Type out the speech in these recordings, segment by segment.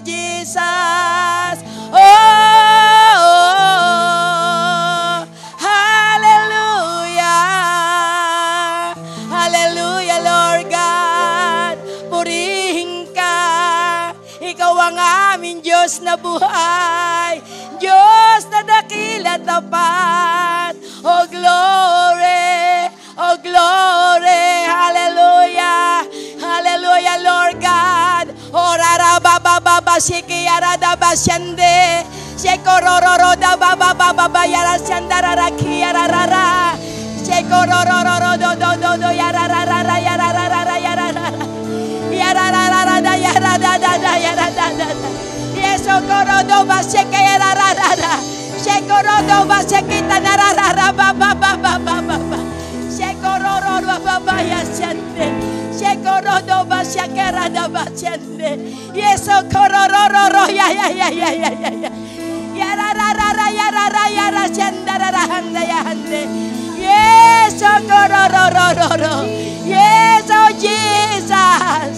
Jesus. Oh, hallelujah. Hallelujah, Lord God. Purihin ka. Ikaw ang aming Diyos na buhay. Diyos na dakila tapat. Oh, glory. Oh, glory. Hallelujah. Hallelujah, Lord God. Oh, rarabababa, sikiyarada basyande. Shekorororo da bababa, yarasyandararaki, yararara. Shekorororo do, yararara, yararara, yararara. Yararara, yararara. Yeso korodo baseke, yararara. Shekorodo basekita, nararara, bababa. Shekororo bababa, yasyande. Shekorodo basyakera da basyande. Yeso korororo, ya. Yararara, syandararahanda, yahande. Yes, oh, korororo. Yes, oh, Jesus.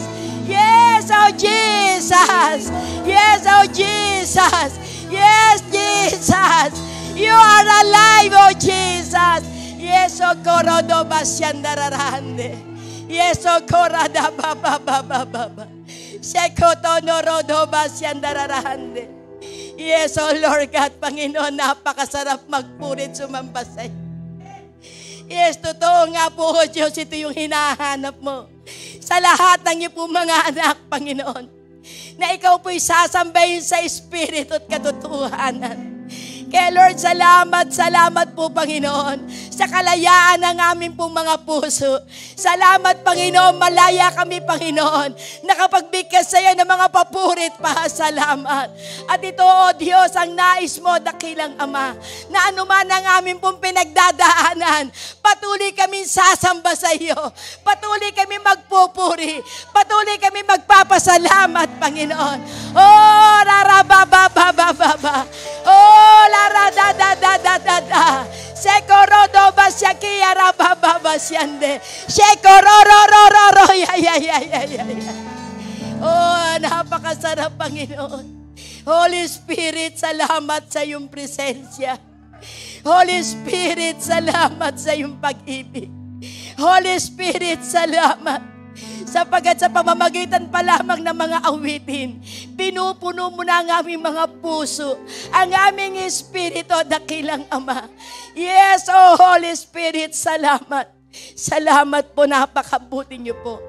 Yes, oh, Jesus. Yes, oh, Jesus. Yes, Jesus. You are alive, oh, Jesus. Yes, oh, korodo basyandararahande. Yes, oh, korada baba. Shekoto norodo basyandararahande. Yes, oh Lord God, Panginoon, napakasarap magpurit sumamba sa'yo. Yes, totoo nga po, Diyos, ito yung hinahanap mo. Sa lahat ng iyo po mga anak, Panginoon, na ikaw po'y sasambahin sa Espiritu at katotohanan. Kaya Lord, salamat po Panginoon sa kalayaan ng aming pong mga puso. Salamat Panginoon, malaya kami Panginoon, nakapagbigkas sa iyo ng mga papurit pa. Salamat. At ito, O Diyos, ang nais mo, dakilang Ama, na anuman ang aming pong pinagdadaanan, patuloy kami sasamba sa iyo. Patuloy kami magpupuri. Patuloy kami magpapasalamat, Panginoon. Oh, rarabababababa. Oh, da. Sekorodo basyaki arababa basyande. Sekororororo ya. Oh, napakasarap Panginoon. Holy Spirit, salamat sa iyong presensya. Holy Spirit, salamat sa iyong pag-ibig. Holy Spirit, salamat. Sapagat sa pamamagitan pa lamang ng mga awitin, pinupuno mo na ang aming mga puso, ang aming espiritu, dakilang Ama. Yes, oh Holy Spirit, salamat. Salamat po, napakabuti niyo po.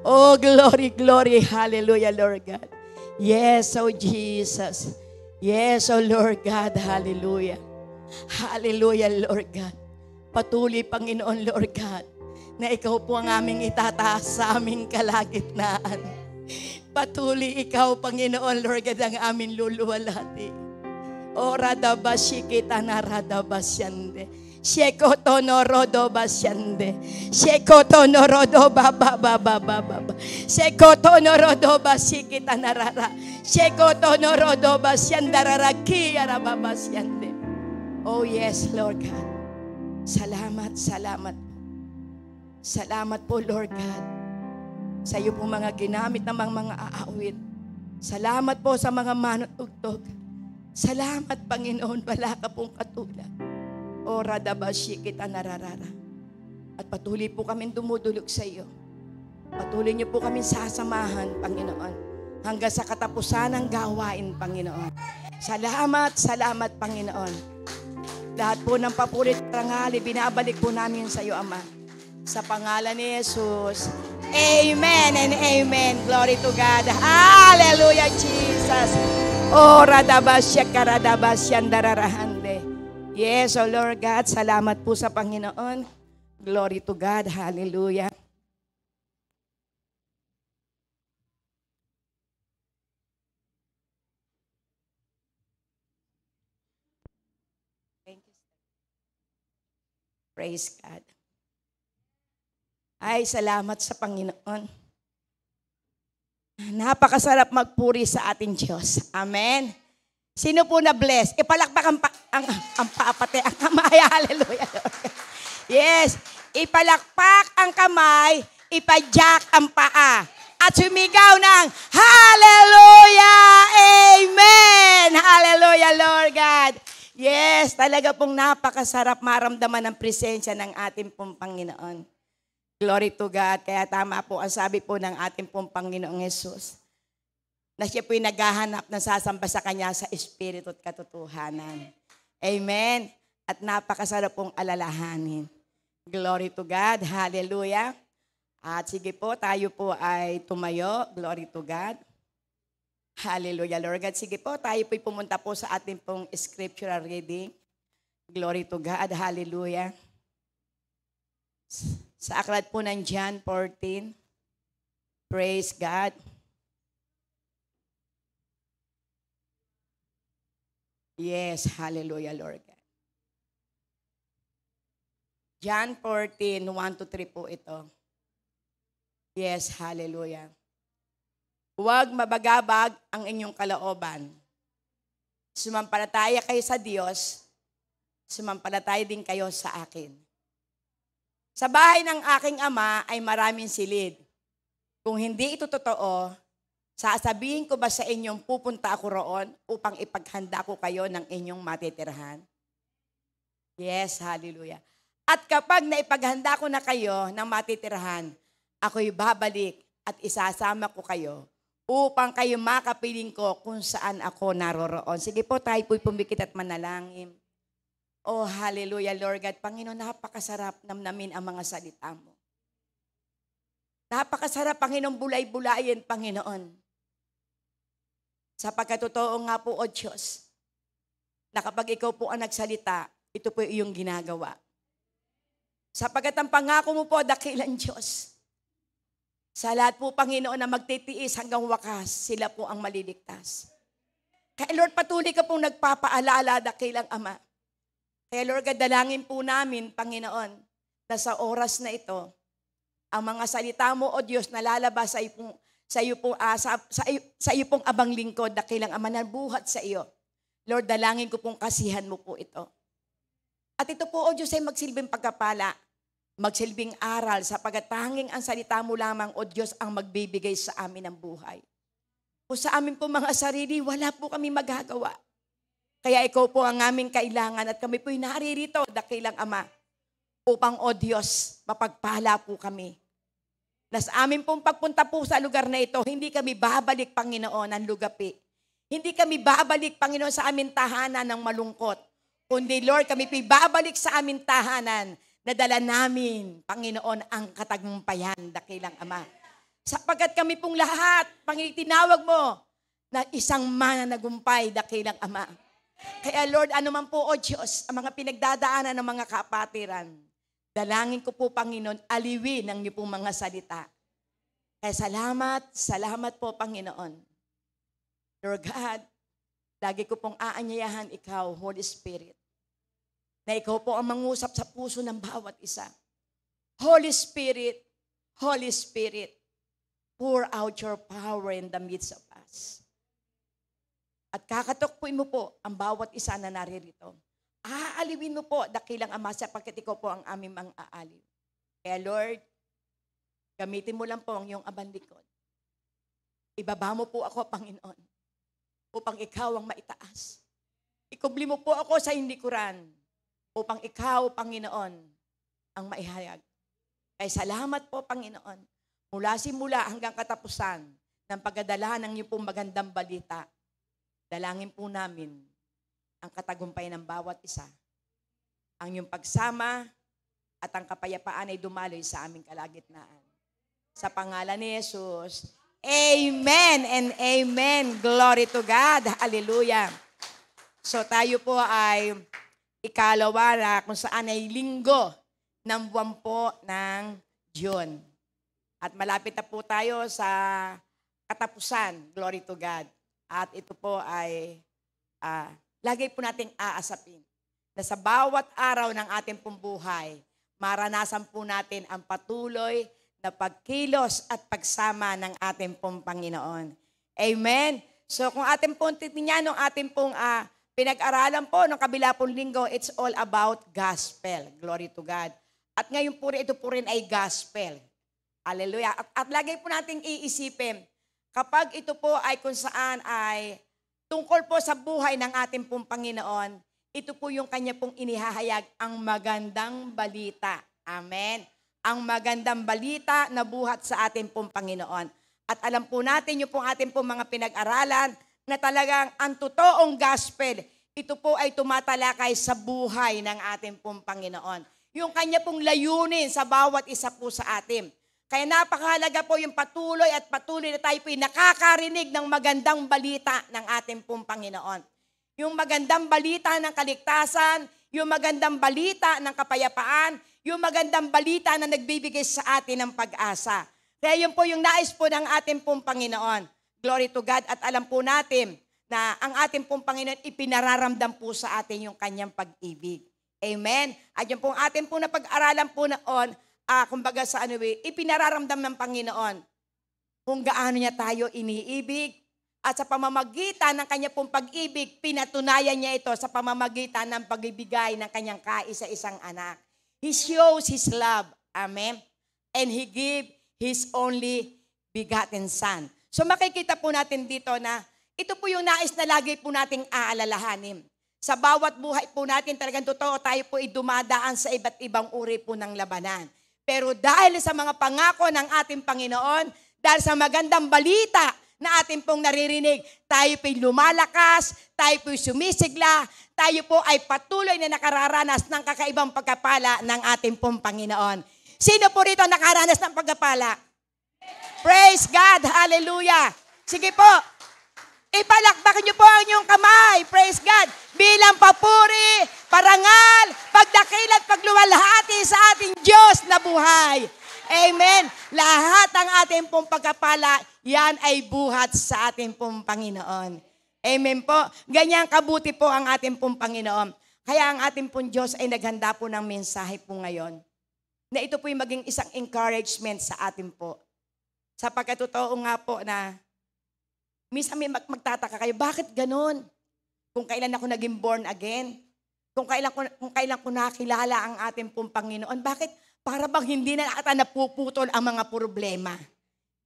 Oh, glory, hallelujah, Lord God. Yes, oh Jesus. Yes, oh Lord God, hallelujah. Hallelujah, Lord God. Patuloy, Panginoon, Lord God, na ikaw po ang aming itataas sa aming kalagitnaan. Patuloy ikaw, Panginoon, Lord God, ang aming luluwalhati. O radabashikita na radabasyande. Shekoto no rodo basyande. Shekoto no rodo baba. Shekoto no rodo basikita narara. Shekoto no rodo basyandararaki arababasyande. Oh yes, Lord God. Salamat. Salamat po, Lord God, sa iyo po mga ginamit ng mga aawit. Salamat po sa mga manutugtog. Salamat, Panginoon, wala ka pong katulad. O radabashi kita nararara. At patuloy po kami dumudulog sa iyo. Patuloy niyo po kami sasamahan, Panginoon, hanggang sa katapusan ng gawain, Panginoon. Salamat, Panginoon. Lahat po ng papurit rangali, binabalik po namin sa iyo, Ama. Sa pangalan ni Jesus. Amen and amen. Glory to God. Hallelujah, Jesus. Oh, radabasya karadabasyan dararahande. Yes, oh Lord God, salamat po sa Panginoon. Glory to God. Hallelujah. Thank you. Praise God. Ay, salamat sa Panginoon. Napakasarap magpuri sa ating Diyos. Amen. Sino po na bless? Ipalakpak ang kamay. Hallelujah. Yes. Ipalakpak ang kamay, ipadyak ang paa. At sumigaw ng Hallelujah! Yes, talaga pong napakasarap maramdaman ang presensya ng ating pong Panginoon. Glory to God. Kaya tama po ang sabi po ng ating pong Panginoong Hesus, na siya po'y naghahanap ng sasamba sa Kanya sa Espiritu at katotohanan. Amen. At napakasarap pong alalahanin. Glory to God. Hallelujah. At sige po, tayo po ay tumayo. Glory to God. Hallelujah, Lord God. Sige po, tayo po'y pumunta po sa ating pong scriptural reading. Glory to God. Hallelujah. Sa aklat po ng John 14. Praise God. Yes, hallelujah, Lord God. John 14, 1-3 po ito. Yes, hallelujah. Huwag mabagabag ang inyong kalooban. Sumampalataya kayo sa Diyos, sumampalataya din kayo sa akin. Sa bahay ng aking ama ay maraming silid. Kung hindi ito totoo, sasabihin ko ba sa inyong pupunta ako roon upang ipaghanda ko kayo ng inyong matitirhan? Yes, hallelujah. At kapag naipaghanda ko na kayo ng matitirhan, ako'y babalik at isasama ko kayo upang kayo makapiling ko kung saan ako naroroon. Sige po, tayo po'y pumikit at manalangin. Oh, hallelujah, Lord God. Panginoon, napakasarap namnamin ang mga salita mo. Napakasarap, Panginoon, bulay-bulayin, Panginoon. Sapagkat totoo nga po, O Diyos, na kapag ikaw po ang nagsalita, ito po iyong ginagawa. Sapagkat ang pangako mo po, dakilang Diyos. Sa lahat po, Panginoon, na magtitiis hanggang wakas, sila po ang maliligtas. Kaya Lord, patuloy ka pong nagpapaalala, dakilang Ama. Kaya Lord, dalangin po namin, Panginoon, na sa oras na ito, ang mga salita mo, O Diyos, na lalabas sa iyo pong abang lingkod, dakilang Ama, na buhat sa iyo. Lord, dalangin ko pong kasihan mo po ito. At ito po, O Diyos, ay magsilbing pagkapala, magsilbing aral, sapagkat tanging ang salita mo lamang, O Diyos, ang magbibigay sa amin ng buhay. O sa amin po mga sarili, wala po kami magagawa. Kaya ikaw po ang aming kailangan at kami po'y naririto, dakilang Ama, upang, O Diyos, mapagpala po kami. Na sa amin pong pagpunta po sa lugar na ito, hindi kami babalik, Panginoon, ng lugapi. Hindi kami babalik, Panginoon, sa aming tahanan ng malungkot. Kundi, Lord, kami po'y babalik sa aming tahanan na dala namin, Panginoon, ang katagumpayan, dakilang Ama. Sapagkat kami pong lahat, Panginoon, tinawag mo na isang mananagumpay, dakilang Ama. Kaya Lord, ano man po, O Diyos, ang mga pinagdadaanan ng mga kapatiran, dalangin ko po, Panginoon, aliwin ang niyo pong mga salita. Kaya salamat po, Panginoon. Lord God, lagi ko pong aanyayahan ikaw, Holy Spirit, na ikaw po ang mangusap sa puso ng bawat isa. Holy Spirit, pour out your power in the midst of us. At kakatukpuin mo po ang bawat isa na naririto. Aaliwin mo po, dakilang Ama, sapagkat ikaw po ang aming mang-aaliw. Kaya Lord, gamitin mo lang po ang iyong abang likod. Ibaba mo po ako, Panginoon, upang ikaw ang maitaas. Ikubli mo po ako sa likuran, upang ikaw, Panginoon, ang maihayag. Kaya salamat po, Panginoon, mula simula hanggang katapusan ng pagdadala ng iyong pong magandang balita. Dalangin po namin ang katagumpay ng bawat isa. Ang iyong pagsama at ang kapayapaan ay dumaloy sa aming kalagitnaan. Sa pangalan ni Jesus, Amen and Amen. Glory to God. Hallelujah. So tayo po ay ikalawa na kung saan ay linggo ng buwan po ng June. At malapit na po tayo sa katapusan. Glory to God. At ito po ay lagi po nating aasapin na sa bawat araw ng ating pong buhay, maranasan po natin ang patuloy na pagkilos at pagsama ng ating pong Panginoon. Amen? So kung ating pong titingnan ng ating pong pinag-aralan po ng kabila pong linggo, it's all about gospel. Glory to God. At ngayon po ito po rin ay gospel. Hallelujah. At lagi po nating iisipin, kapag ito po ay kung saan ay tungkol po sa buhay ng ating pong Panginoon, ito po yung kanya pong inihahayag, ang magandang balita. Amen. Ang magandang balita na buhat sa ating pong Panginoon. At alam po natin yung pong ating pong mga pinag-aralan na talagang ang totoong gospel, ito po ay tumatalakay sa buhay ng ating pong Panginoon. Yung kanya pong layunin sa bawat isa po sa atin. Kaya napakahalaga po yung patuloy na tayo po nakakarinig ng magandang balita ng ating pong Panginoon. Yung magandang balita ng kaligtasan, yung magandang balita ng kapayapaan, yung magandang balita na nagbibigay sa atin ng pag-asa. Kaya yun po yung nais po ng ating pong Panginoon. Glory to God. At alam po natin na ang ating pong Panginoon ipinararamdam po sa atin yung kanyang pag-ibig. Amen. At yung pong ating pong napag-aralan po noon, kumbaga sa ipinararamdam ng Panginoon kung gaano niya tayo iniibig at sa pamamagitan ng kanya pong pag-ibig, pinatunayan niya ito sa pamamagitan ng pagbibigay ng kanyang kaisa-isang anak. He shows His love. Amen. And He gave His only begotten Son. So makikita po natin dito na ito po yung nais na lagi po nating aalalahanin. Sa bawat buhay po natin, talagang totoo, tayo po dumadaan sa iba't ibang uri po ng labanan. Pero dahil sa mga pangako ng ating Panginoon, dahil sa magandang balita na ating pong naririnig, tayo po'y lumalakas, tayo po'y sumisigla, tayo po ay patuloy na nakararanas ng kakaibang pagkapala ng ating pong Panginoon. Sino po rito nakaranas ng pagkapala? Praise God! Hallelujah! Sige po, ipalakpak niyo po ang inyong kamay. Praise God! Bilang papuri, parangal, pagdakil at pagluwalhati sa ating Diyos na buhay. Amen. Lahat ng ating pong pagkapala, yan ay buhat sa ating pong Panginoon. Amen po. Ganyan kabuti po ang ating pong Panginoon. Kaya ang ating pong Diyos ay naghanda po ng mensahe po ngayon. Na ito po yung maging isang encouragement sa atin po. Sapagkat totoo nga po na minsan may magtataka kayo, bakit ganun? Kung kailan ako naging born again, kung kailan ko nakilala ang ating pong Panginoon, bakit para bang hindi na ata napuputol ang mga problema?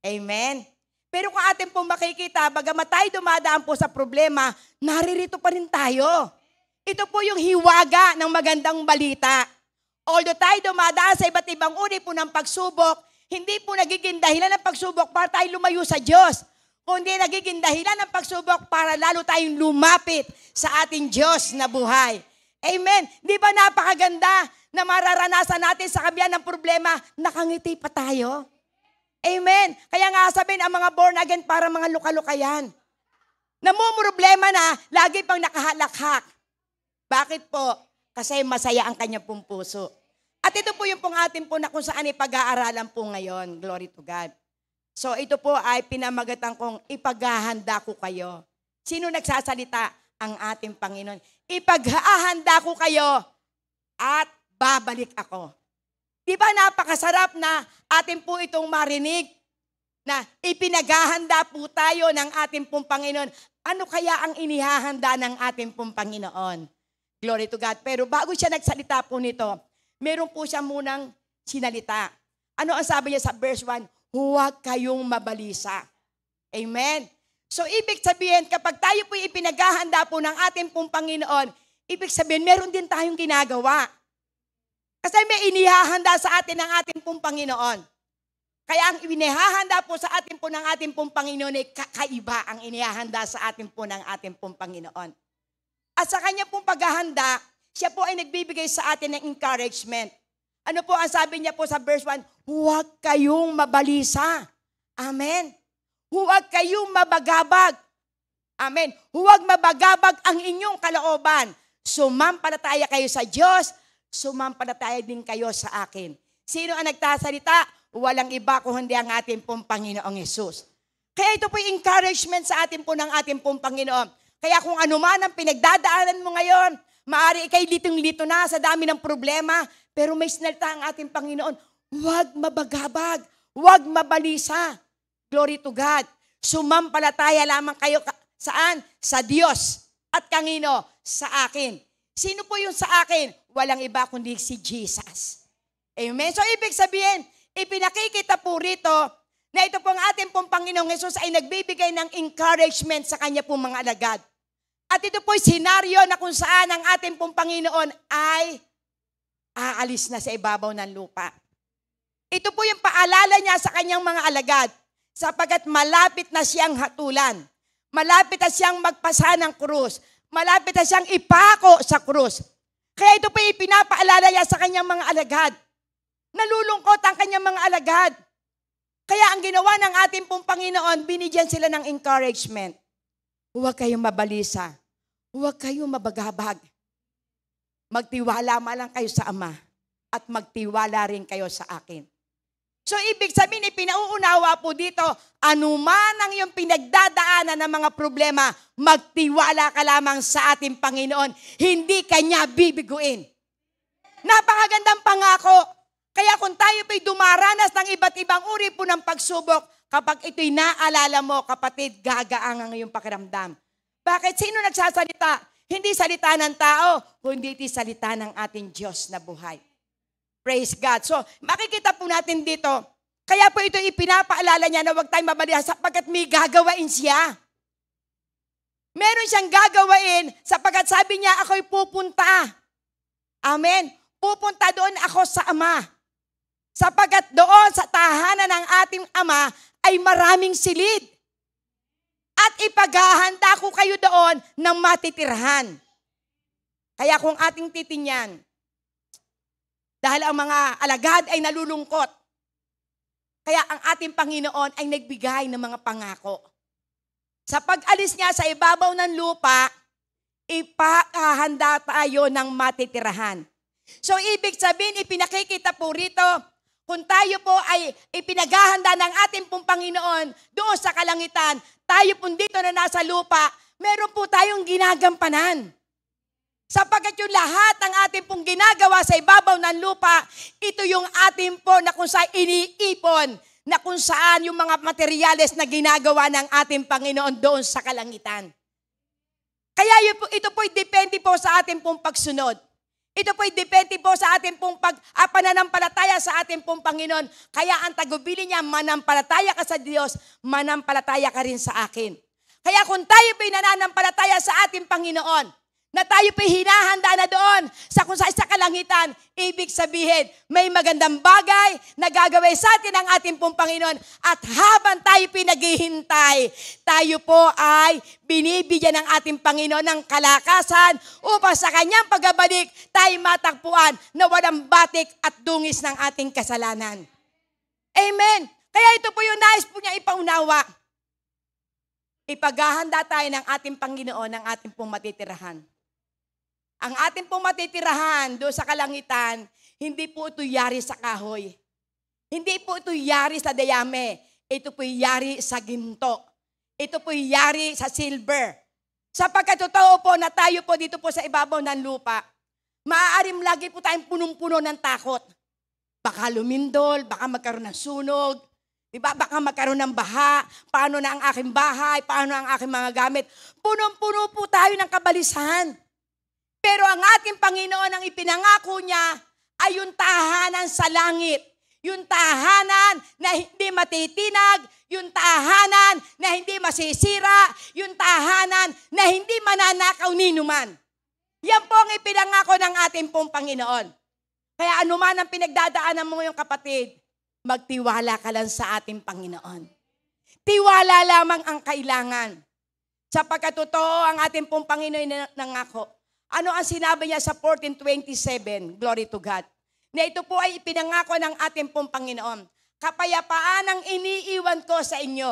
Amen? Pero kung ating pong makikita, bagamat tayo dumadaan po sa problema, naririto pa rin tayo. Ito po yung hiwaga ng magandang balita. Although tayo dumadaan sa iba't ibang uri po ng pagsubok, hindi po nagiging dahilan ng pagsubok para tayo lumayo sa Diyos, kundi nagiging dahilan ng pagsubok para lalo tayong lumapit sa ating Diyos na buhay. Amen. Di ba napakaganda na mararanasan natin sa kabila ng problema, nakangiti pa tayo? Amen. Kaya nga sabihin, ang mga born again para mga luka-luka yan. Namumroblema na, lagi pang nakahalakhak. Bakit po? Kasi masaya ang kanyang pong puso. At ito po yung pong atin po na kung saan ipag-aaralan po ngayon. Glory to God. So ito po ay pinamagatan kong ipaghahanda ko kayo. Sino nagsasalita? Ang ating Panginoon. Ipaghahanda ko kayo at babalik ako. Di ba napakasarap na atin po itong marinig na ipinaghahanda po tayo ng ating pong Panginoon. Ano kaya ang inihahanda ng ating pong Panginoon? Glory to God. Pero bago siya nagsalita po nito, meron po siya munang sinalita. Ano ang sabi niya sa verse 1? Huwag kayong mabalisa. Amen. So ibig sabihin, kapag tayo po ipinaghahanda po ng ating pong Panginoon, ibig sabihin, meron din tayong ginagawa. Kasi may inihahanda sa atin ng ating pong Panginoon. Kaya ang inihahanda po sa atin po ng ating pong Panginoon ay kakaiba ang inihahanda sa atin po ng ating pong Panginoon. At sa kanya pong paghahanda, siya po ay nagbibigay sa atin ng encouragement. Ano po ang sabi niya po sa verse 1? Huwag kayong mabalisa. Amen. Huwag kayong mabagabag. Amen. Huwag mabagabag ang inyong kalooban. Sumampalataya kayo sa Diyos, sumampalataya din kayo sa akin. Sino ang nagtasalita? Walang iba kung hindi ang ating pong Panginoong Yesus. Kaya ito po yung encouragement sa atin po ng ating pong Panginoon. Kaya kung ano man ang pinagdadaanan mo ngayon, maaari ikay litong-lito na sa dami ng problema, pero may sinalita ang ating Panginoon, huwag mabagabag, huwag mabalisa. Glory to God. Sumampalataya lamang kayo saan? Sa Diyos. At kangino? Sa akin. Sino po yung sa akin? Walang iba kundi si Jesus. Amen. So ibig sabihin, ipinakikita po rito na ito pong ating pong Panginoong Hesus ay nagbibigay ng encouragement sa kanya pong mga alagad. At ito po'y senaryo na kung saan ang ating pong Panginoon ay aalis na sa ibabaw ng lupa. Ito po yung paalala niya sa kanyang mga alagad, sapagkat malapit na siyang hatulan. Malapit na siyang magpasa ng krus. Malapit na siyang ipako sa krus. Kaya ito po ipinapaalala niya sa kanyang mga alagad. Nalulungkot ang kanyang mga alagad. Kaya ang ginawa ng ating pong Panginoon, binigyan sila ng encouragement. Huwag kayong mabalisa. Huwag kayong mabagabag. Magtiwala lang kayo sa Ama at magtiwala rin kayo sa akin. So ibig sabihin, ipinauunawa po dito, anuman ang iyong pinagdadaanan ng mga problema, magtiwala ka lamang sa ating Panginoon. Hindi kanya bibiguin. Napakagandang pangako. Kaya kung tayo po'y dumaranas ng iba't ibang uri po ng pagsubok, kapag ito'y naalala mo, kapatid, gagaang ang iyong pakiramdam. Bakit? Sino nagsasalita? Hindi salita ng tao, kundi ito'y salita ng ating Diyos na buhay. Praise God. So, makikita po natin dito, kaya po ito ipinapaalala niya na huwag tayong mabalisa sapagkat may gagawain siya. Meron siyang gagawain sapagkat sabi niya, ako'y pupunta. Amen. Pupunta doon ako sa Ama. Sapagkat doon sa tahanan ng ating Ama ay maraming silid. At ipaghahanda ko kayo doon ng matitirhan. Kaya kung ating titingnan, dahil ang mga alagad ay nalulungkot, kaya ang ating Panginoon ay nagbigay ng mga pangako. Sa pag-alis niya sa ibabaw ng lupa, ipakahanda tayo ng matitirahan. So ibig sabihin, ipinakikita po rito, kung tayo po ay ipinaghahanda ng ating pong Panginoon doon sa kalangitan, tayo po dito na nasa lupa, meron po tayong ginagampanan. Sapagkat yung lahat ng ating pong ginagawa sa ibabaw ng lupa, ito yung ating po na kung saan iniipon, na kung saan yung mga materyales na ginagawa ng ating Panginoon doon sa kalangitan. Kaya ito po'y depende po sa ating pong pagsunod. Ito po'y depende po sa ating pong pananampalataya sa ating pong Panginoon. Kaya ang tagubili niya, manampalataya ka sa Diyos, manampalataya ka rin sa akin. Kaya kung tayo po'y nananampalataya sa ating Panginoon, na tayo po'y hinahanda na doon sa kung sa kalangitan, ibig sabihin, may magandang bagay na gagawin sa atin ng ating pong Panginoon. At habang tayo pinaghihintay, tayo po ay binibigyan ng ating Panginoon ng kalakasan upang sa kanyang pagbabalik, tayo matakpuan na walang batik at dungis ng ating kasalanan. Amen. Kaya ito po yung nais po niya ipaunawa. Ipaghahanda tayo ng ating Panginoon ng ating pong matitirahan. Ang ating pong matitirahan doon sa kalangitan, hindi po ito yari sa kahoy. Hindi po ito yari sa dayame. Ito po yari sa ginto. Ito po yari sa silver. Sapagkat totoo po na tayo po dito po sa ibabaw ng lupa, maaaring lagi po tayong punong-puno ng takot. Baka lumindol, baka magkaroon ng sunog, diba? Baka magkaroon ng baha, paano na ang aking bahay, paano ang aking mga gamit. Punong-puno po tayo ng kabalisahan. Pero ang ating Panginoon ang ipinangako niya ay yung tahanan sa langit. Yung tahanan na hindi matitinag, yung tahanan na hindi masisira, yung tahanan na hindi mananakaw ninuman. Yan po ang ipinangako ng ating pong Panginoon. Kaya anuman ang pinagdadaanan mo yung kapatid, magtiwala ka lang sa ating Panginoon. Tiwala lamang ang kailangan. Sapagkat totoo ang ating pong Panginoon nangako. Ano ang sinabi niya sa 14:27? Glory to God. Na ito po ay ipinangako ng ating pong Panginoon. Kapayapaan ang iniiwan ko sa inyo.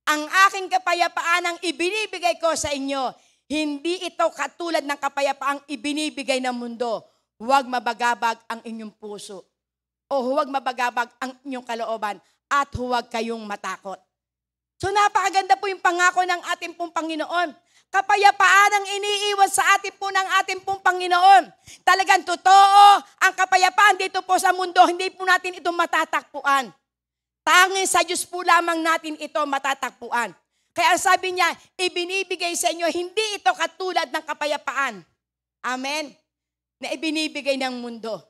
Ang aking kapayapaan ang ibinibigay ko sa inyo. Hindi ito katulad ng kapayapaang ibinibigay ng mundo. Huwag mabagabag ang inyong puso. O huwag mabagabag ang inyong kalooban. At huwag kayong matakot. So napakaganda po yung pangako ng ating pong Panginoon. Kapayapaan ang iniiwan sa atin po ng ating pong Panginoon. Talagang totoo, ang kapayapaan dito po sa mundo, hindi po natin ito matatakpuan. Tanging sa Diyos po lamang natin ito matatakpuan. Kaya sabi niya, ibinibigay sa inyo, hindi ito katulad ng kapayapaan. Amen? Na ibinibigay ng mundo.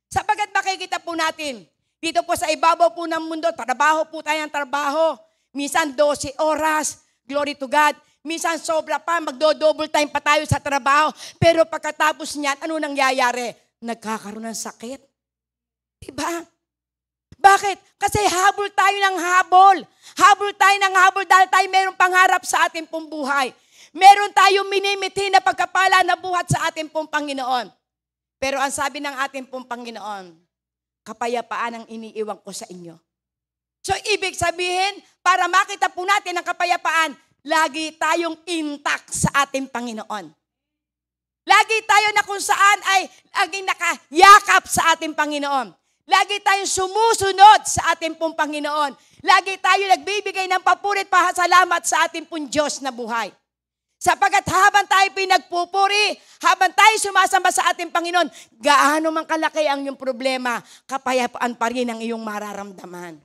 Sapagkat makikita po natin, dito po sa ibabaw po ng mundo, trabaho po tayo ng trabaho. Minsan 12 oras, glory to God. Minsan sobra pa, magdo-double time pa tayo sa trabaho. Pero pagkatapos niyan, ano nangyayari? Nagkakaroon ng sakit. Diba? Bakit? Kasi habol tayo ng habol. Habol tayo ng habol dahil tayo mayroong pangarap sa ating pong buhay. Meron tayong minimiti na pagkapala na buhat sa ating pong Panginoon. Pero ang sabi ng ating pong Panginoon, kapayapaan ang iniiwan ko sa inyo. So ibig sabihin, para makita po natin ang kapayapaan, lagi tayong intact sa ating Panginoon. Lagi tayo na kung saan ay laging nakayakap sa ating Panginoon. Lagi tayong sumusunod sa ating pong Panginoon. Lagi tayo nagbibigay ng papurit pasalamat sa ating pong Diyos na buhay. Sapagkat habang tayo pinagpupuri, habang tayo sumasamba sa ating Panginoon, gaano man kalaki ang iyong problema, kapayapaan pa rin ang iyong mararamdaman.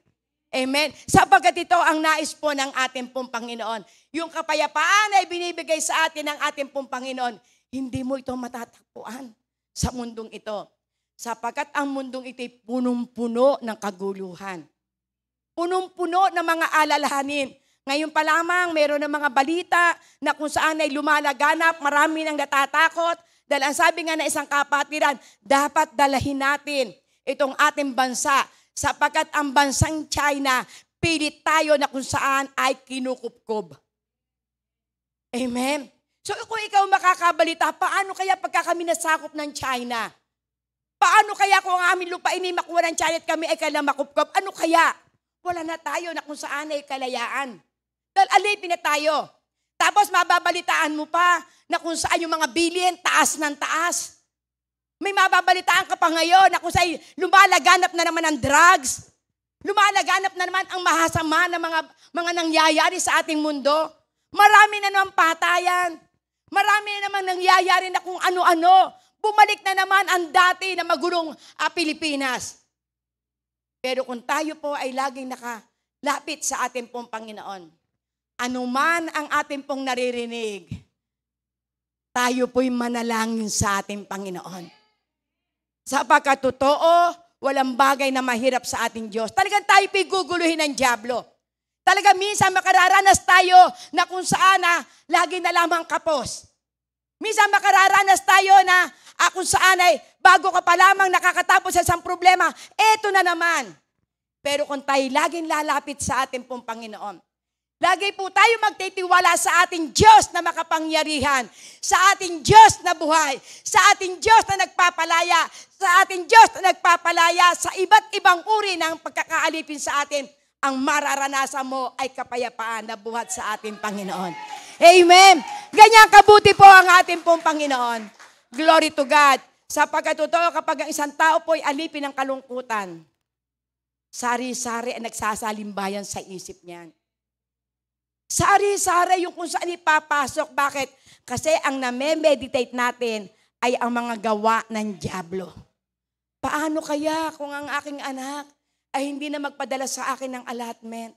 Amen? Sapagkat ito ang nais po ng ating pong Panginoon. Yung kapayapaan ay binibigay sa atin ng ating pong Panginoon. Hindi mo ito matatagpuan sa mundong ito. Sapagkat ang mundong ito ay punong-puno ng kaguluhan. Punong-puno ng mga alalahanin. Ngayon pa lamang, mayroon ng mga balita na kung saan ay lumalaganap, marami nang natatakot. Dahil ang sabi nga na isang kapatiran, dapat dalahin natin itong ating bansa. Sapagkat ang bansang China, pilit tayo na kung saan ay kinukupkob. Amen? So kung ikaw makakabalita, paano kaya pagka kami nasakop ng China? Paano kaya kung ang aming lupain ay makuha ng China at kami ay kailang makupkob? Ano kaya? Wala na tayo na kung saan ay kalayaan. Dahil alipin na tayo. Tapos mababalitaan mo pa na kung saan yung mga billion, taas ng taas. May mababalitaan ka pa ngayon na kung saan lumalaganap na naman ang drugs. Lumalaganap na naman ang mahasama na mga nangyayari sa ating mundo. Marami na naman patayan. Marami na naman nangyayari na kung ano-ano. Bumalik na naman ang dati na magulong Pilipinas. Pero kung tayo po ay laging nakalapit sa ating pong Panginoon, anuman ang ating pong naririnig, tayo po'y manalangin sa ating Panginoon. Sapagkat totoo, walang bagay na mahirap sa ating Diyos. Talagang tayo piguguluhin ng dyablo. Talaga minsan makararanas tayo na kung saan lagi na lamang kapos. Minsan makararanas tayo na kung saan ay bago ka pa lamang nakakatapos sa isang problema, eto na naman. Pero kung tayo laging lalapit sa ating pong Panginoon, lagi po tayo magtitiwala sa ating Diyos na makapangyarihan, sa ating Diyos na buhay, sa ating Diyos na nagpapalaya, sa ating Diyos na nagpapalaya sa iba't ibang uri ng pagkakaalipin sa atin, ang mararanasan mo ay kapayapaan na buhat sa ating Panginoon. Amen. Ganyan kabuti po ang ating pong Panginoon. Glory to God. Sapagkat totoo kapag ang isang tao po ay alipin ng kalungkutan, sari-sari ang nagsasalimbayan sa isip niyan. Sari-sari yung kung saan ipapasok. Bakit? Kasi ang name-meditate natin ay ang mga gawa ng dyablo. Paano kaya kung ang aking anak ay hindi na magpadala sa akin ng allotment?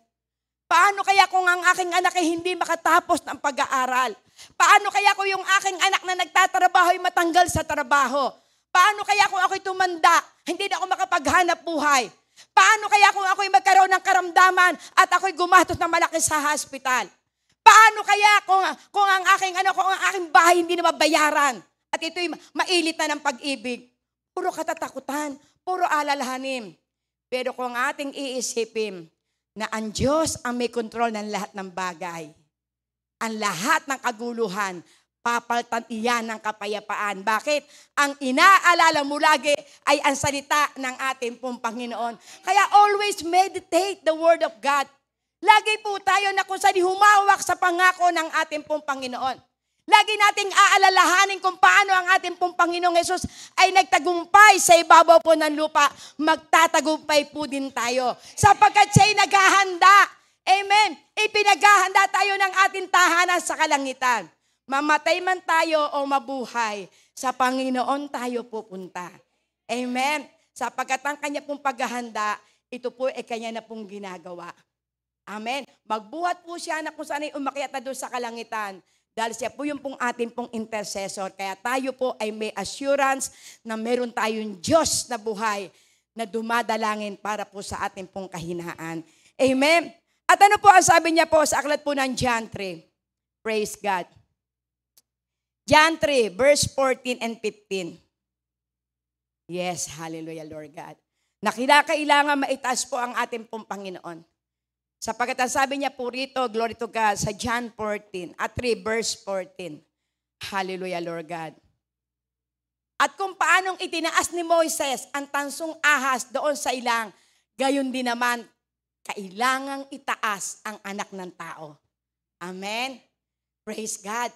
Paano kaya kung ang aking anak ay hindi makatapos ng pag-aaral? Paano kaya kung yung aking anak na nagtatrabaho ay matanggal sa trabaho? Paano kaya kung ako'y tumanda, hindi na ako makapaghanap buhay? Paano kaya kung ako'y magkaroon ng karamdaman at ako'y gumastos ng malaki sa hospital? Paano kaya kung ang aking bahay hindi na mabayaran at ito'y mailit na ng pag-ibig? Puro katatakutan, puro alalahanin. Pero kung ating iisipin na ang Diyos ang may kontrol ng lahat ng bagay, ang lahat ng kaguluhan, papalitan iyan ng kapayapaan. Bakit? Ang inaalala mo lagi ay ang salita ng ating pong Panginoon. Kaya always meditate the Word of God. Lagi po tayo na kung saan humawak sa pangako ng ating pong Panginoon. Lagi nating aalalahanin kung paano ang ating pong Panginoong Hesus ay nagtagumpay sa ibabaw po ng lupa. Magtatagumpay po din tayo. Sapagkat siya'y naghahanda. Amen. Ipinaghahanda tayo ng ating tahanan sa kalangitan. Mamatay man tayo o mabuhay, sa Panginoon tayo pupunta. Amen. Sapagkat ang kanya pong paghahanda, ito po ay kanya na pong ginagawa. Amen. Magbuhat po siya na kung saan ay umakyat na doon sa kalangitan. Dahil siya po yung pong ating pong intercessor. Kaya tayo po ay may assurance na meron tayong Diyos na buhay na dumadalangin para po sa ating pong kahinaan. Amen. At ano po ang sabi niya po sa aklat po ng John 3, Praise God. John 3, verse 14 and 15. Yes, hallelujah, Lord God. Na kailangan maitaas po ang ating pong Panginoon. Sapagkat ang sabi niya po rito, glory to God, sa John 14, 3 verse 14. Hallelujah, Lord God. At kung paanong itinaas ni Moises ang tansong ahas doon sa ilang, gayon din naman, kailangang itaas ang anak ng tao. Amen? Praise God.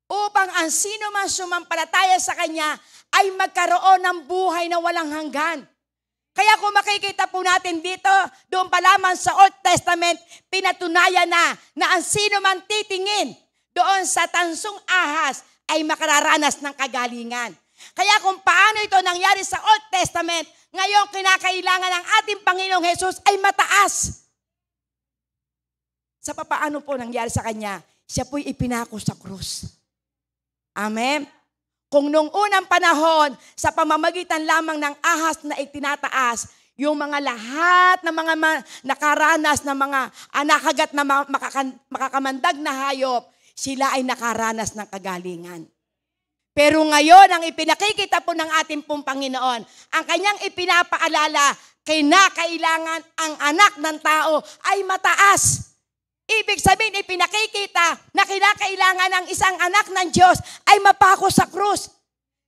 Upang ang sino man sumampalataya sa Kanya ay magkaroon ng buhay na walang hanggan. Kaya kung makikita po natin dito, doon pa lamang sa Old Testament, pinatunayan na ang sino man titingin doon sa tansong ahas ay makararanas ng kagalingan. Kaya kung paano ito nangyari sa Old Testament, ngayon kinakailangan ng ating Panginoong Hesus ay mataas. Sa paano po nangyari sa Kanya, siya po'y ipinako sa krus. Amen? Kung nung unang panahon, sa pamamagitan lamang ng ahas na itinataas, yung mga lahat ng mga nakaranas ng mga nakagat na makakamandag na hayop, sila ay nakaranas ng kagalingan. Pero ngayon, ang ipinakikita po ng ating pong Panginoon, ang kanyang ipinapaalala, kinakailangan ang anak ng tao ay mataas. Ibig sabihin, ipinakikita na kinakailangan ng isang anak ng Diyos ay mapako sa krus.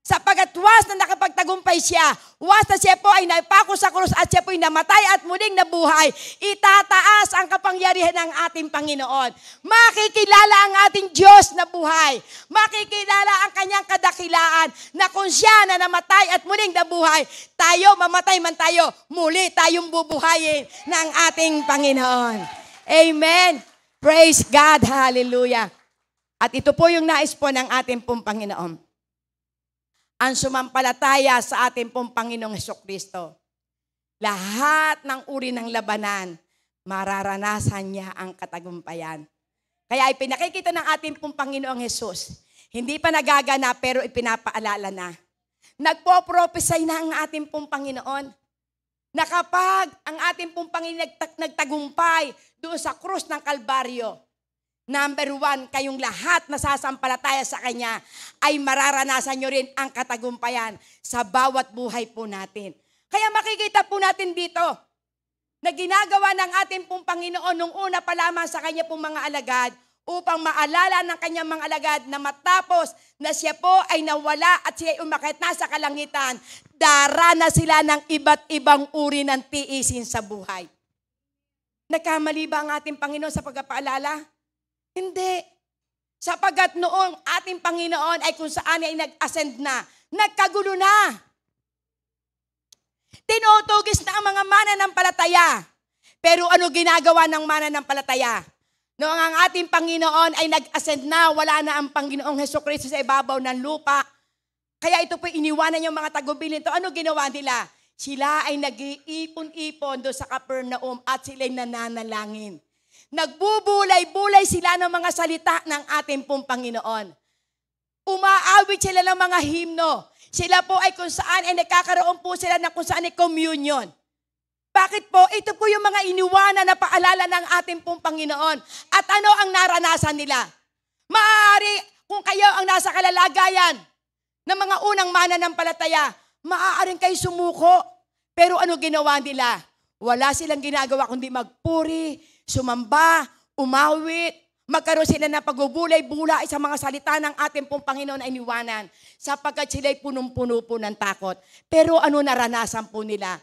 Sapagat was na nakapagtagumpay siya, was na siya po ay napako sa krus at siya po ay namatay at muling nabuhay, itataas ang kapangyarihan ng ating Panginoon. Makikilala ang ating Diyos na buhay. Makikilala ang kanyang kadakilaan na kung siya na namatay at muling nabuhay, tayo, mamatay man tayo, muli tayong bubuhayin ng ating Panginoon. Amen. Praise God. Hallelujah. At ito po yung nais po ng ating pong Panginoon. Ang sumampalataya sa ating pong Panginoong Hesukristo. Lahat ng uri ng labanan, mararanasan niya ang katagumpayan. Kaya ipinakikita ng ating pong Panginoong Hesus. Hindi pa nagaganap pero ipinapaalala na. Nagpo-prophesy na ang ating pong Panginoon. Na kapag ang ating pong Panginoon nagtagumpay doon sa krus ng Kalbaryo, number 1, kayong lahat na sasampalataya sa Kanya ay mararanasan nyo rin ang katagumpayan sa bawat buhay po natin. Kaya makikita po natin dito na ginagawa ng ating pong Panginoon nung una pa lamang sa Kanya pong mga alagad upang maalala ng Kanyang mga alagad na matapos na siya po ay nawala at siya ay umakyat na sa kalangitan, darana sila ng iba't ibang uri ng tiisin sa buhay. Nagkamali ba ang ating Panginoon sa pagpapaalala? Hindi. Sapagat noong ating Panginoon ay kung saan ay nag-ascend na, nagkagulo na. Tinutugis na ang mga mananampalataya. Pero ano ginagawa ng mananampalataya? Noong ang ating Panginoon ay nag-ascend na, wala na ang Panginoong Hesukristo sa ibabaw ng lupa. Kaya ito po iniwanan yung mga tagubilin to. Ano ginawa nila? Sila ay nag-iipon-ipon doon sa Capernaum at sila'y nananalangin. Nagbubulay-bulay sila ng mga salita ng ating pong Panginoon. Umaawit sila ng mga himno. Sila po ay kung saan ay nagkakaroon po sila ng kung saan ay communion. Bakit po? Ito po yung mga iniwanan na paalala ng ating pong Panginoon. At ano ang naranasan nila? Maaari kung kayo ang nasa kalalagayan ng mga unang mananampalataya, maaaring kayo sumuko. Pero ano ginawa nila? Wala silang ginagawa kundi magpuri, sumamba, umawit, magkaroon sila ng pagbubulay-bulay sa mga salita ng ating pong Panginoon ay iniwanan sapagkat sila'y punong-puno po ng takot. Pero ano naranasan po nila?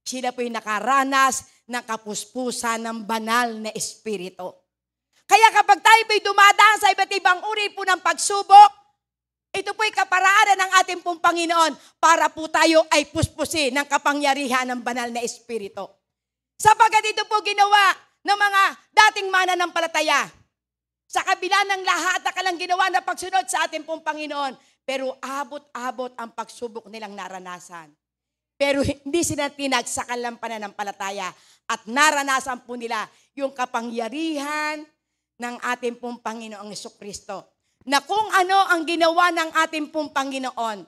Sila po'y nakaranas ng kapuspusan ng banal na espiritu. Kaya kapag tayo po'y dumadaan sa iba't ibang uri po ng pagsubok, ito po'y kaparaanan ng ating pong Panginoon para po tayo ay puspusin ng kapangyarihan ng banal na espiritu. Sapagat ito po ginawa ng mga dating mananampalataya. Sa kabila ng lahat na kalang ginawa na pagsunod sa ating pong Panginoon, pero abot-abot ang pagsubok nilang naranasan. Pero hindi sila tinagsakan ng pananampalataya at naranasan po nila yung kapangyarihan ng ating pong Panginoong Hesukristo. Na kung ano ang ginawa ng ating pong Panginoon,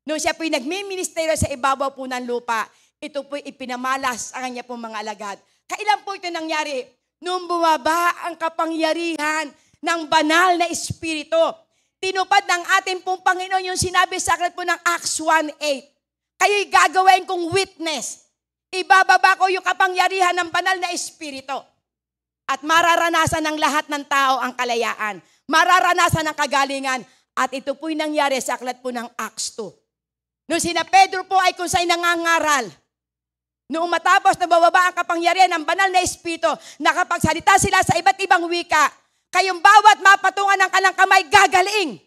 no siya po'y nagmi-ministeryo sa ibabaw po ng lupa, ito po'y ipinamalas sa kanya pong mga alagad. Kailan po ito nangyari? Nung bumaba ang kapangyarihan ng banal na Espiritu. Tinupad ng ating pong Panginoon yung sinabi sa aklat po ng Acts 1:8. Kayo'y gagawin kong witness. Ibababa ko yung kapangyarihan ng banal na Espiritu. At mararanasan ng lahat ng tao ang kalayaan. Mararanasan ng kagalingan. At ito po'y nangyari sa aklat po ng Acts 2. Noong sina Pedro po ay kung sa'y nangangaral. Noong matapos na bababa ang kapangyarihan ng banal na Espiritu, nakapagsalita sila sa iba't ibang wika. Kayong bawat mapatungan ng kalang kamay, gagaling.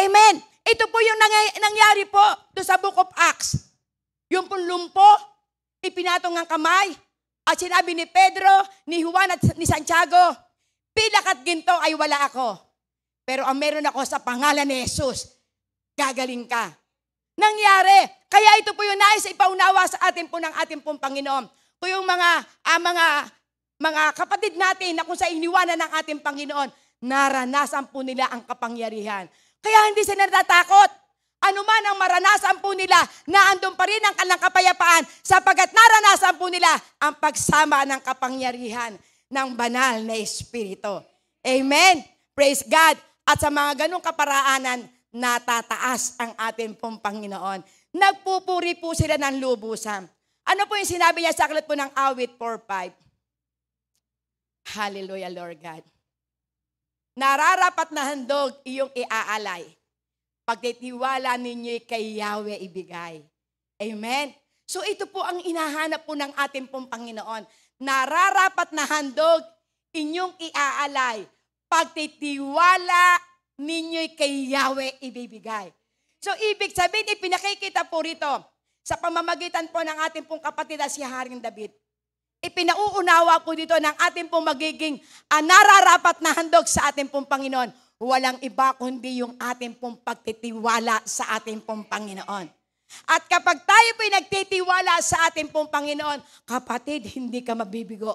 Amen. Ito po yung nangyari po doon sa Book of Acts. Yung pong lumpo, ipinatong ang kamay. At sinabi ni Pedro, ni Juan at ni Santiago, pilak at ginto ay wala ako. Pero ang meron ako sa pangalan ni Jesus, gagaling ka. Nangyari. Kaya ito po yung nais ipaunawa sa atin po ng ating pong Panginoon. Kung yung mga kapatid natin na kung sa iniwanan ng ating Panginoon, naranasan po nila ang kapangyarihan. Kaya hindi sila natatakot. Ano man ang maranasan po nila, naandun pa rin ang kanilang kapayapaan sapagkat naranasan po nila ang pagsama ng kapangyarihan ng banal na Espiritu. Amen. Praise God. At sa mga ganong kaparaanan, natataas ang ating pong Panginoon. Nagpupuri po sila ng lubusan. Ano po yung sinabi niya sa aklat po ng Awit 4:5? Hallelujah, Lord God. Nararapat na handog iyong iaalay. Pagtitiwala ninyo'y kay Yahweh ibigay. Amen? So ito po ang inahanap po ng ating pong Panginoon. Nararapat na handog inyong iaalay. Pagtitiwala ninyo'y kay Yahweh ibibigay. So ibig sabihin, ipinakikita po rito sa pamamagitan po ng ating pong kapatid na si Haring David. Ipinauunawa po dito ng ating pong magiging nararapat na handog sa ating pong Panginoon. Walang iba kundi yung ating pong pagtitiwala sa ating pong Panginoon. At kapag tayo po'y nagtitiwala sa ating pong Panginoon, kapatid, hindi ka mabibigo.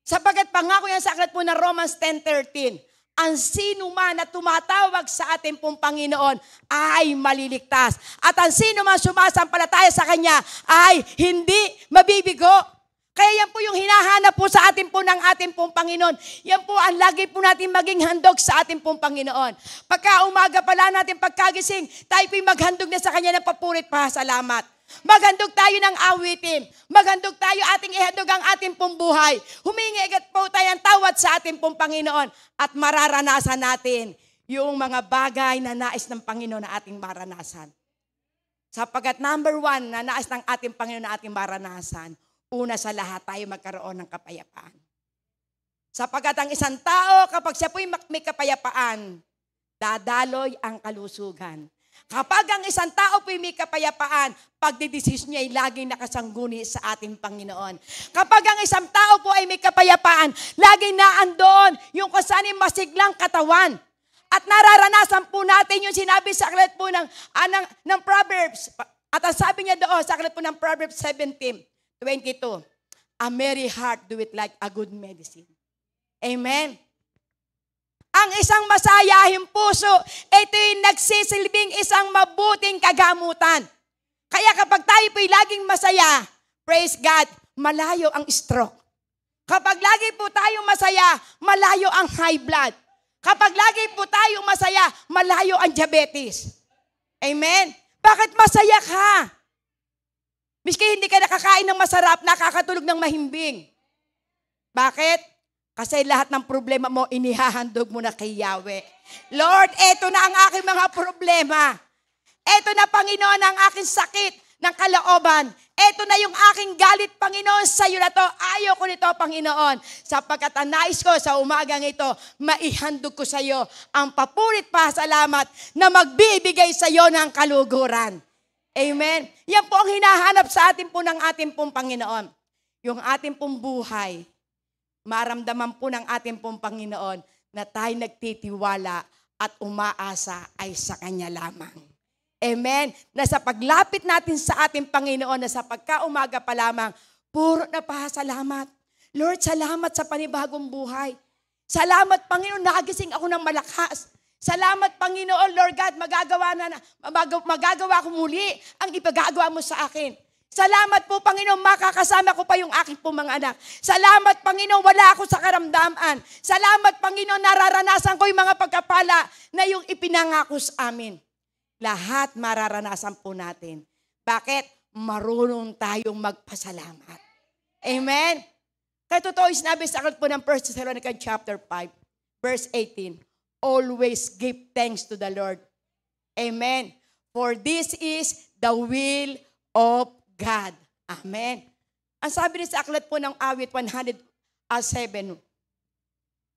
Sapagat pangako yan sa aklat po ng Romans 10:13, ang sino man na tumatawag sa ating pong Panginoon ay maliligtas. At ang sino man sumasampalataya sa Kanya ay hindi mabibigo. Kaya yan po yung hinahanap po sa atin po ng ating pong Panginoon. Yan po ang lagi po natin maging handog sa ating pong Panginoon. Pagka umaga pala natin pagkagising, tayo po'y maghandog na sa Kanya ng papurit pasalamat. Maghandog tayo ng awitin. Maghandog tayo ating ihandog ang ating pong buhay. Humingi agad po tayo ang tawad sa ating pong Panginoon at mararanasan natin yung mga bagay na nais ng Panginoon na ating maranasan. Sapagat number 1 na nais ng ating Panginoon na ating maranasan, una sa lahat tayo magkaroon ng kapayapaan. Sapagat ang isang tao, kapag siya po'y may kapayapaan, dadaloy ang kalusugan. Kapag ang isang tao po'y may kapayapaan, pagdidesisyon niya ay laging nakasangguni sa ating Panginoon. Kapag ang isang tao po ay may kapayapaan, laging naandoon yung kasaning masiglang katawan. At nararanasan po natin yung sinabi sa aklat po ng Proverbs. At ang sabi niya doon sa aklat po ng Proverbs 17:22, a merry heart do it like a good medicine. Amen. Ang isang masayahing puso, ito'y nagsisilbing isang mabuting kagamutan. Kaya kapag tayo po'y laging masaya, praise God, malayo ang stroke. Kapag lagi po tayong masaya, malayo ang high blood. Kapag lagi po tayong masaya, malayo ang diabetes. Amen. Bakit masaya ka? Miski hindi ka nakakain ng masarap, nakakatulog ng mahimbing. Bakit? Kasi lahat ng problema mo, inihahandog mo na kay Yahweh. Lord, eto na ang aking mga problema. Eto na, Panginoon, ang aking sakit ng kalooban. Eto na yung aking galit, Panginoon, sa iyo na to. Ayaw ko nito, Panginoon. Sapagkat ang nais ko sa umagang ito, maihandog ko sa iyo ang papurit pasalamat na magbibigay sa iyo ng kaluguran. Amen. Yan po ang hinahanap sa atin po ng ating pong Panginoon. Yung ating pong buhay, maramdaman po ng ating pong Panginoon na tayo nagtitiwala at umaasa ay sa Kanya lamang. Amen. Na sa paglapit natin sa ating Panginoon, na sa pagkaumaga pa lamang, puro na pasalamat. Lord, salamat sa panibagong buhay. Salamat, Panginoon, nagising ako ng malakas. Salamat, Panginoon, Lord God, magagawa ko muli ang ipagagawa mo sa akin. Salamat po, Panginoon, makakasama ko pa yung aking po mga anak. Salamat, Panginoon, wala ako sa karamdaman. Salamat, Panginoon, nararanasan ko yung mga pagkapala na yung ipinangako sa amin. Lahat mararanasan po natin. Bakit? Marunong tayong magpasalamat. Amen? Kaya totoo yung sinabi sa aklat po ng 1 Thessalonians chapter 5, verse 18. Always give thanks to the Lord. Amen. For this is the will of God. Amen. Ang sabi niya sa aklat po ng awit 107,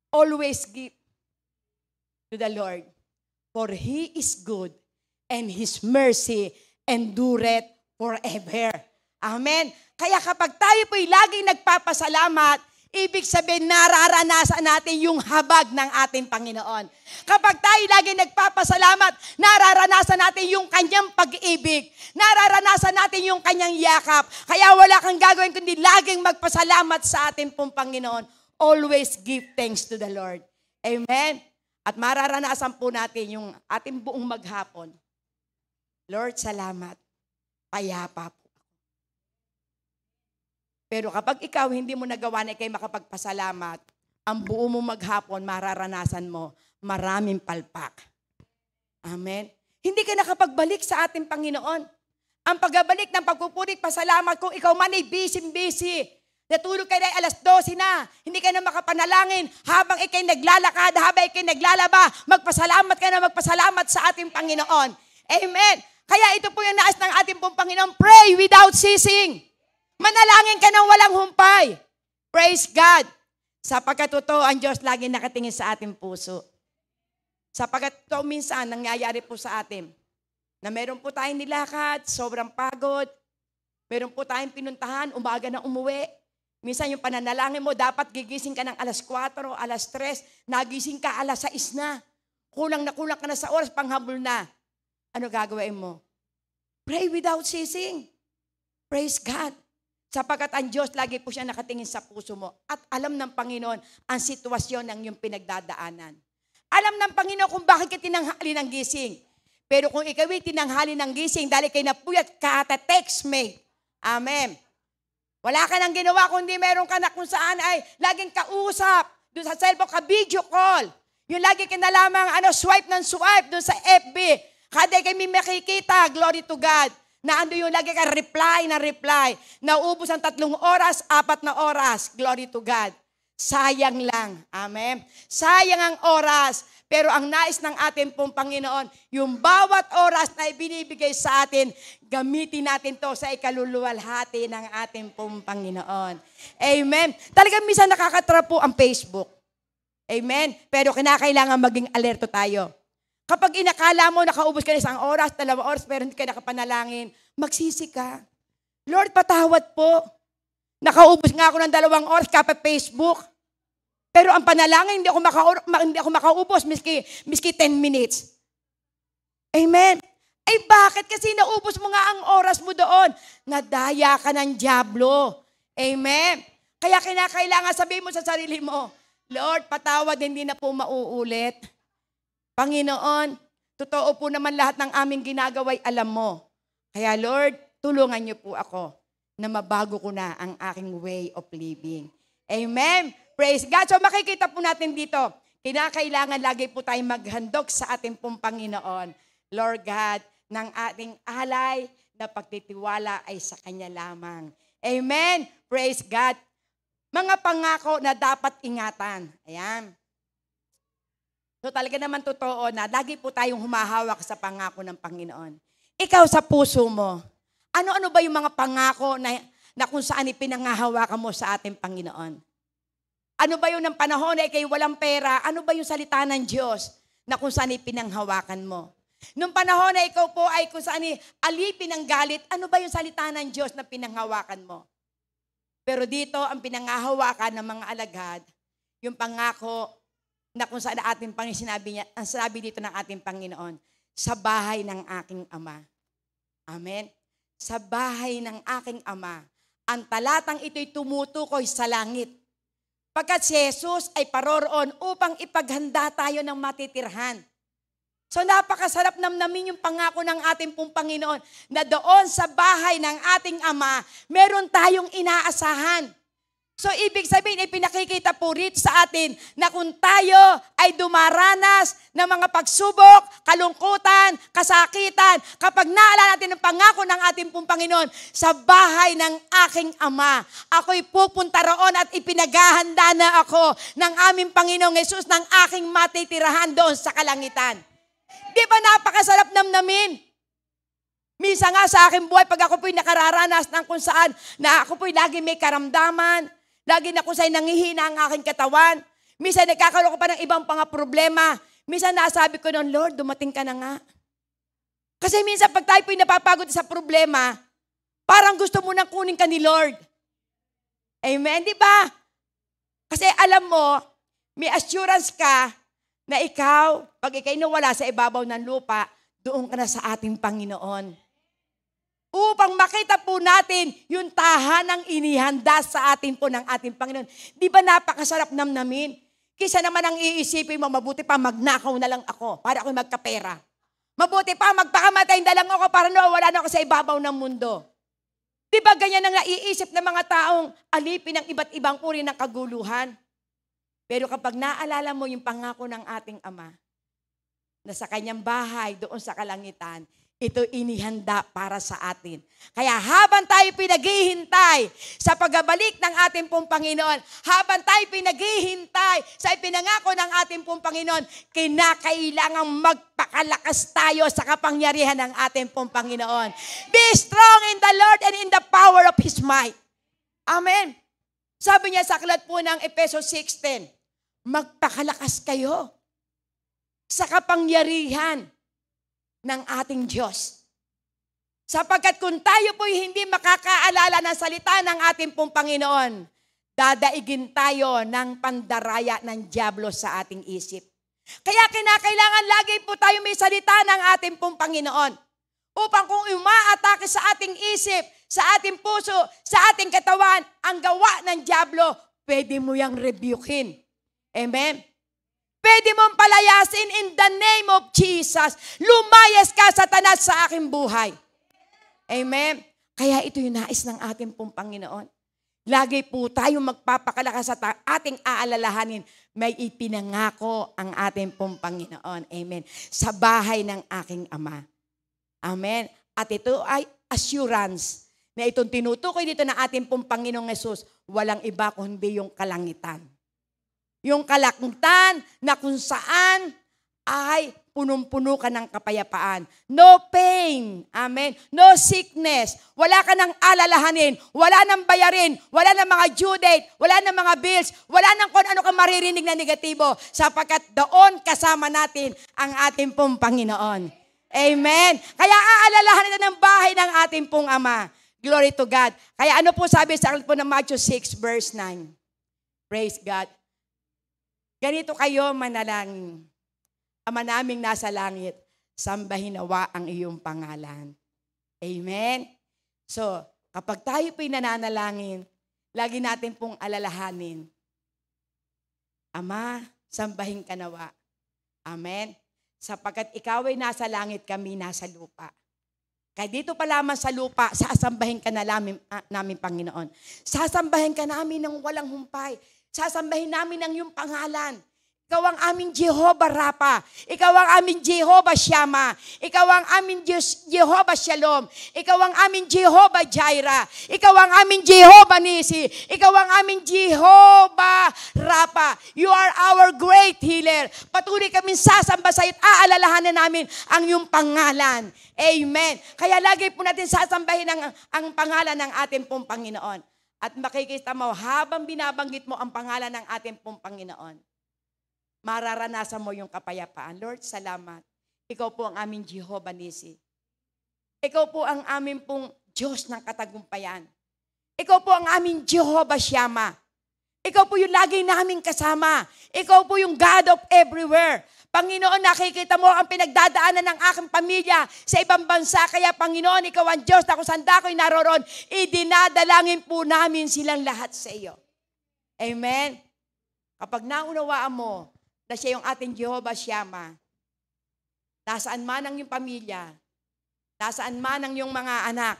always give to the Lord, for He is good, and His mercy endureth forever. Amen. Kaya kapag tayo po'y laging nagpapasalamat, ibig sabihin, nararanasan natin yung habag ng ating Panginoon. Kapag tayo lagi nagpapasalamat, nararanasan natin yung kanyang pag-ibig. Nararanasan natin yung kanyang yakap. Kaya wala kang gagawin kundi laging magpasalamat sa ating pong Panginoon. Always give thanks to the Lord. Amen? At mararanasan po natin yung ating buong maghapon. Lord, salamat. Payapa po. Pero kapag ikaw hindi mo nagawa na ikay makapagpasalamat, ang buo mo maghapon, mararanasan mo, maraming palpak. Amen? Hindi ka nakapagbalik sa ating Panginoon. Ang pagbabalik ng pagpupurit, pasalamat kung ikaw man ay busy. Natulog ka na ay 12:00 na. Hindi ka na makapanalangin. Habang ikay naglalakad, habang ikay naglalaba, magpasalamat sa ating Panginoon. Amen? Kaya ito po yung nais ng ating pong Panginoon, pray without ceasing. Manalangin ka ng walang humpay. Praise God. Sapagkat totoo ang Diyos lagi nakatingin sa ating puso. Sapagkat ito minsan nangyayari po sa atin na meron po tayong nilakad, sobrang pagod. Meron po tayong pinuntahan, umaga na umuwi. Minsan yung pananalangin mo, dapat gigising ka ng 4:00, 3:00, nagising ka 6:00 na. Kulang ka na sa oras, panghabol na. Ano gagawin mo? Pray without ceasing. Praise God. Sapagkat ang Diyos, lagi po siya nakatingin sa puso mo. At alam ng Panginoon ang sitwasyon ng iyong pinagdadaanan. Alam ng Panginoon kung bakit ka tinanghali ng gising. Pero kung ikaw ay tinanghali ng gising, dahil kayo napuyat, kata-text me. Amen. Wala ka nang ginawa kundi meron ka na kung saan ay laging kausap. Doon sa cellphone ka, video call. Yung lagi ka na lamang swipe ng swipe doon sa FB. Kada kayo may makikita, glory to God. Na ando yung lagi ka reply. Naubos ang 3 oras, 4 na oras. Glory to God. Sayang lang. Amen. Sayang ang oras. Pero ang nais ng ating pong Panginoon, yung bawat oras na ibinibigay sa atin, gamitin natin to sa ikaluluwalhati ng ating pong Panginoon. Amen. Talagang minsan nakakatrap po ang Facebook. Amen. Pero kinakailangan maging alerto tayo. Kapag inakala mo, nakaubos ka na 1 oras, 2 oras, pero hindi ka nakapanalangin, magsisi ka. Lord, patawad po. Nakaubos nga ako ng 2 oras kapag Facebook. Pero ang panalangin, hindi ako makaubos, miski 10 minutes. Amen. Ay bakit? Kasi naubos mo nga ang oras mo doon. Nadaya ka ng dyablo. Amen. Kaya kinakailangan sabihin mo sa sarili mo, Lord, patawad, hindi na po mauulit. Panginoon, totoo po naman lahat ng aming ginagawa'y alam mo. Kaya Lord, tulungan niyo po ako na mabago ko na ang aking way of living. Amen. Praise God. So makikita po natin dito, kinakailangan lagi po tayong maghandog sa ating pong Panginoon. Lord God, ng ating alay na pagtitiwala ay sa Kanya lamang. Amen. Praise God. Mga pangako na dapat ingatan. Ayan. So talaga naman totoo na lagi po tayong humahawak sa pangako ng Panginoon. Ikaw sa puso mo, ano-ano ba yung mga pangako na kung saan ipinangahawakan mo sa ating Panginoon? Ano ba yung ng panahon na ikay walang pera? Ano ba yung salita ng Diyos na kung saan ipinanghawakan mo? Nung panahon na ikaw po ay kung saan alipin ng galit, ano ba yung salita ng Diyos na pinanghawakan mo? Pero dito, ang pinanghahawakan ng mga alagad, yung pangako na kung saan ating Panginoon sinabi niya, ang sabi dito ng ating Panginoon, sa bahay ng aking Ama. Amen? Sa bahay ng aking Ama. Ang talatang ito'y tumutukoy sa langit. Pagkat si Jesus ay paroroon upang ipaghanda tayo ng matitirhan. So napakasarap namnamin yung pangako ng ating pong Panginoon na doon sa bahay ng ating Ama, meron tayong inaasahan. So ibig sabihin, ipinakikita po rito sa atin na kung tayo ay dumaranas ng mga pagsubok, kalungkutan, kasakitan, kapag naalala natin ang pangako ng ating pong Panginoon, sa bahay ng aking Ama, ako'y pupunta roon at ipinaghahanda na ako ng aming Panginoong Hesus ng aking matitirahan doon sa kalangitan. Di ba napakasarap namnamin? Minsan nga sa aking buhay, pag ako po'y nakararanas ng kung saan, na ako po'y lagi may karamdaman, lagi na kung sa'y nangihina ang aking katawan. Minsan nagkakaroon ko pa ng ibang mga problema. Minsan nasabi ko noon, Lord, dumating ka na nga. Kasi minsan pag tayo po'y napapagod sa problema, parang gusto mo nang kunin ka ni Lord. Amen, di ba? Kasi alam mo, may assurance ka na ikaw, pag ikaw'y nawala sa ibabaw ng lupa, doon ka na sa ating Panginoon. Upang makita po natin yung tahanang inihanda sa atin po ng ating Panginoon. Di ba napakasarap namnamin? Kisa naman ang iisipin mo, mabuti pa magnakaw na lang ako para ako magkapera. Mabuti pa magpakamatay na lang ako para wala na ako sa ibabaw ng mundo. Di ba ganyan ang naiisip ng mga taong alipin ng iba't ibang uri ng kaguluhan? Pero kapag naalala mo yung pangako ng ating Ama, na sa kanyang bahay doon sa kalangitan, ito inihanda para sa atin. Kaya habang tayo pinaghihintay sa pagbabalik ng ating pong Panginoon, habang tayo pinaghihintay sa ipinangako ng ating pong Panginoon, kinakailangang magpakalakas tayo sa kapangyarihan ng ating pong Panginoon. Be strong in the Lord and in the power of His might. Amen. Sabi niya sa aklat po ng Efeso 6:10, magpakalakas kayo sa kapangyarihan ng ating Diyos. Sapagkat kung tayo po'y hindi makakaalala ng salita ng ating pong Panginoon, dadaigin tayo ng pandaraya ng dyablo sa ating isip. Kaya kinakailangan lagi po tayo may salita ng ating pong Panginoon. Upang kung umaatake sa ating isip, sa ating puso, sa ating katawan, ang gawa ng dyablo, pwede mo yang rebukein. Amen? Pwede mong palayasin in the name of Jesus. Lumayas ka, Satanas, sa aking buhay. Amen? Kaya ito yung nais ng ating pong Panginoon. Lagi po tayo magpapakalakas sa ating aalalahanin. May ipinangako ang ating pong Panginoon. Amen? Sa bahay ng aking Ama. Amen? At ito ay assurance na itong tinutukoy dito ng ating pong Panginoong Hesus, walang iba kundi yung kalangitan. Yung kalangitan na kung saan ay punong-puno ka ng kapayapaan. No pain. Amen. No sickness. Wala ka nang alalahanin. Wala nang bayarin. Wala nang mga due date. Wala nang mga bills. Wala nang kung ano ka maririnig na negatibo. Sapagkat doon kasama natin ang ating pong Panginoon. Amen. Kaya aalalahanin na ng bahay ng ating pong Ama. Glory to God. Kaya ano po sabi sa aklat po ng Matthew 6 verse 9? Praise God. Ganito kayo manalangin. Ama naming nasa langit, sambahin nawa ang iyong pangalan. Amen? So, kapag tayo po'y nananalangin, lagi natin pong alalahanin, Ama, sambahin ka nawa. Amen? Sapagkat ikaw ay nasa langit, kami nasa lupa. Kaya dito pa lamang sa lupa, sasambahin ka na namin, Panginoon. Sasambahin ka namin ng walang humpay. Sasambahin namin ang iyong pangalan. Ikaw ang aming Jehovah Rapha. Ikaw ang aming Jehovah Shammah. Ikaw ang aming Jehovah Shalom. Ikaw ang aming Jehovah Jireh. Ikaw ang aming Jehovah Nisi. Ikaw ang aming Jehovah Rapha. You are our great healer. Patuloy kaming sasamba sa iyo at aalalahanan namin ang iyong pangalan. Amen. Kaya lagi po natin sasambahin ang pangalan ng ating pong Panginoon. At makikita mo, habang binabanggit mo ang pangalan ng ating pong Panginoon, mararanasan mo yung kapayapaan. Lord, salamat. Ikaw po ang aming Jehovah Nisi. Ikaw po ang aming pong Diyos ng katagumpayan. Ikaw po ang aming Jehovah Shammah. Ikaw po yung lagi naming kasama. Ikaw po yung God of everywhere. Panginoon, nakikita mo ang pinagdadaanan ng aking pamilya sa ibang bansa. Kaya Panginoon, ikaw ang Diyos na kung saan ako'y naroon, idinadalangin po namin silang lahat sa iyo. Amen? Kapag naunawaan mo na siya yung ating Jehovah Shammah, nasaan man ang iyong pamilya, nasaan man ang iyong mga anak,